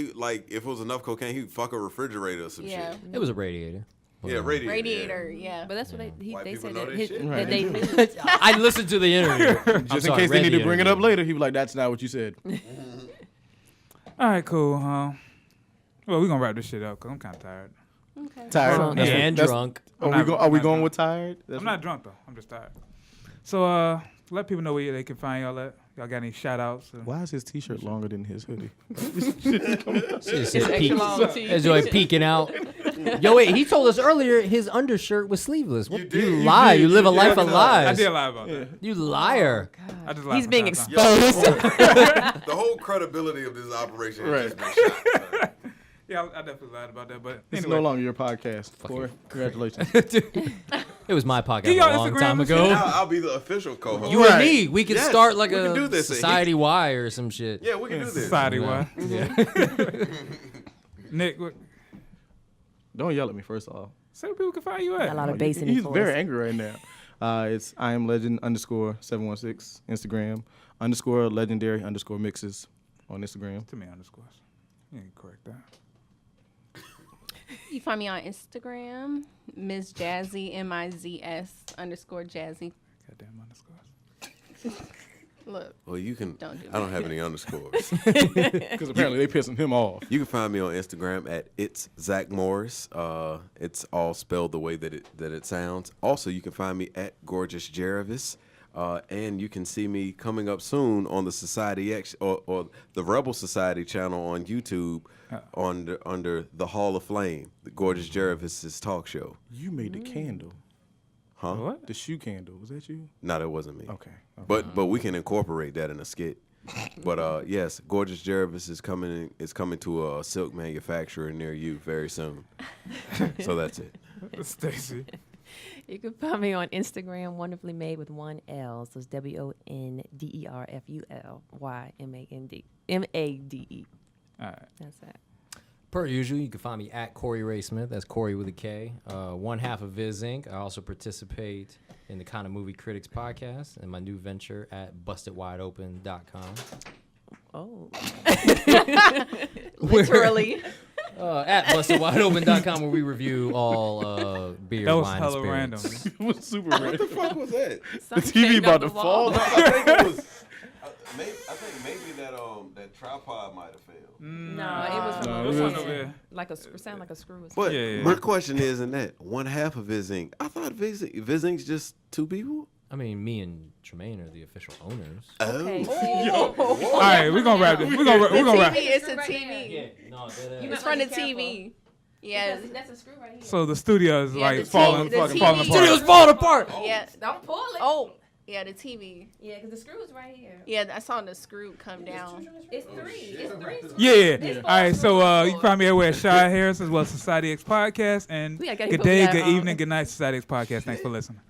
if it was enough cocaine he'd fuck a refrigerator or some Yeah, shit. It was a radiator. Yeah, radiator. radiator. Yeah, But that's what White they people said know that, that his, shit. Right, that they they do. knew. I listened to the interview. just in case they need to bring it up later, he was like, "That's not what you said." All right, cool. Well, we're gonna wrap this shit up because I'm kind of tired. okay. Tired. Drunk. That's what- And that's- drunk. Are I'm we not- are we I'm not going drunk. with tired? That's I'm not drunk though. I'm just tired. So let people know where they can find y'all at. Y'all got any shout outs? Why is his T-shirt longer than his hoodie? Shit said peek. That's why peeking out. Yo, wait, he told us earlier his undershirt was sleeveless. What, you lie. You live a life of I lies. did lie about that. You liar. I just lied He's from being time to time. exposed. The whole credibility of this operation Right. has just been shot. son. Yeah, I definitely lied about that. But It's anyway, no longer your podcast. Kory, congratulations. It was my podcast Give a y'all long Instagram time and ago. Now I'll be the official co-host. You Right. and me, we could Yes, start like we can a do this. Society Y or some shit. Yeah, we can do this. society why? Yeah. Nick, what, Don't yell at me first off. say where people can find you at. A lot of bass in He's his voice. very angry right now. It's I am legend _716 Instagram _legendary _mixes on Instagram. Too many underscores. You ain't correct that. You find me on Instagram, Ms. Jazzy MIZS_Jazzy. Goddamn underscores. Look, Well, you can. Don't do I don't have any underscores. Because apparently they pissing him off. You can find me on Instagram at it's Zach Morris. It's all spelled the way that it sounds. Also, you can find me at Gorgeous Jervis. And you can see me coming up soon on the Society X or the Rebel Society channel on YouTube under the Hall of Flame, the Gorgeous Jervis's talk show. You made the candle. Huh? What? The shoe candle. Was that you? No, that wasn't me. Okay. But we can incorporate that in a skit. But yes, Gorgeous Jervis is coming to a silk manufacturer near you very soon. So that's it. Stacy. You can find me on Instagram, wonderfully made with one L. So it's WONDERFULYMADE. All right. That's it. Per usual, you can find me at Kory Ray Smith. That's Kory with a K. One half of Viz Inc. I also participate in the Kind of Movie Critics podcast and my new venture at bustedwideopen.com. Oh. Literally. At bustedwideopen.com where we review all beer, That was wine, hella and spirits. random. It was super What random. the fuck was that? The TV about to fall. I think it was. I think maybe that tripod might have failed. No, it was from No, a it was- Something over there. like a sound like a screw. Or But Yeah. my question isn't that one half of Vizink. I thought Vizink's just two people. I mean, me and Tremaine are the official owners. Okay. All right, we're gonna wrap this. We're gonna wrap. TV, it's a Right TV. no, It's from the TV. Yeah. That's a screw right here. So the studio is Yeah, like the falling TV apart. Studio's falling apart. Yeah. Don't pull it. Oh. Yeah, the TV. Yeah, because the screw is right here. Yeah, I saw the screw come down. It's three. It's three. Yeah. All right. So you can find me everywhere at Shy Harris as well as Society X Podcast. And We gotta get good put day, that good on. evening, good night, Society X Podcast. Thanks for listening.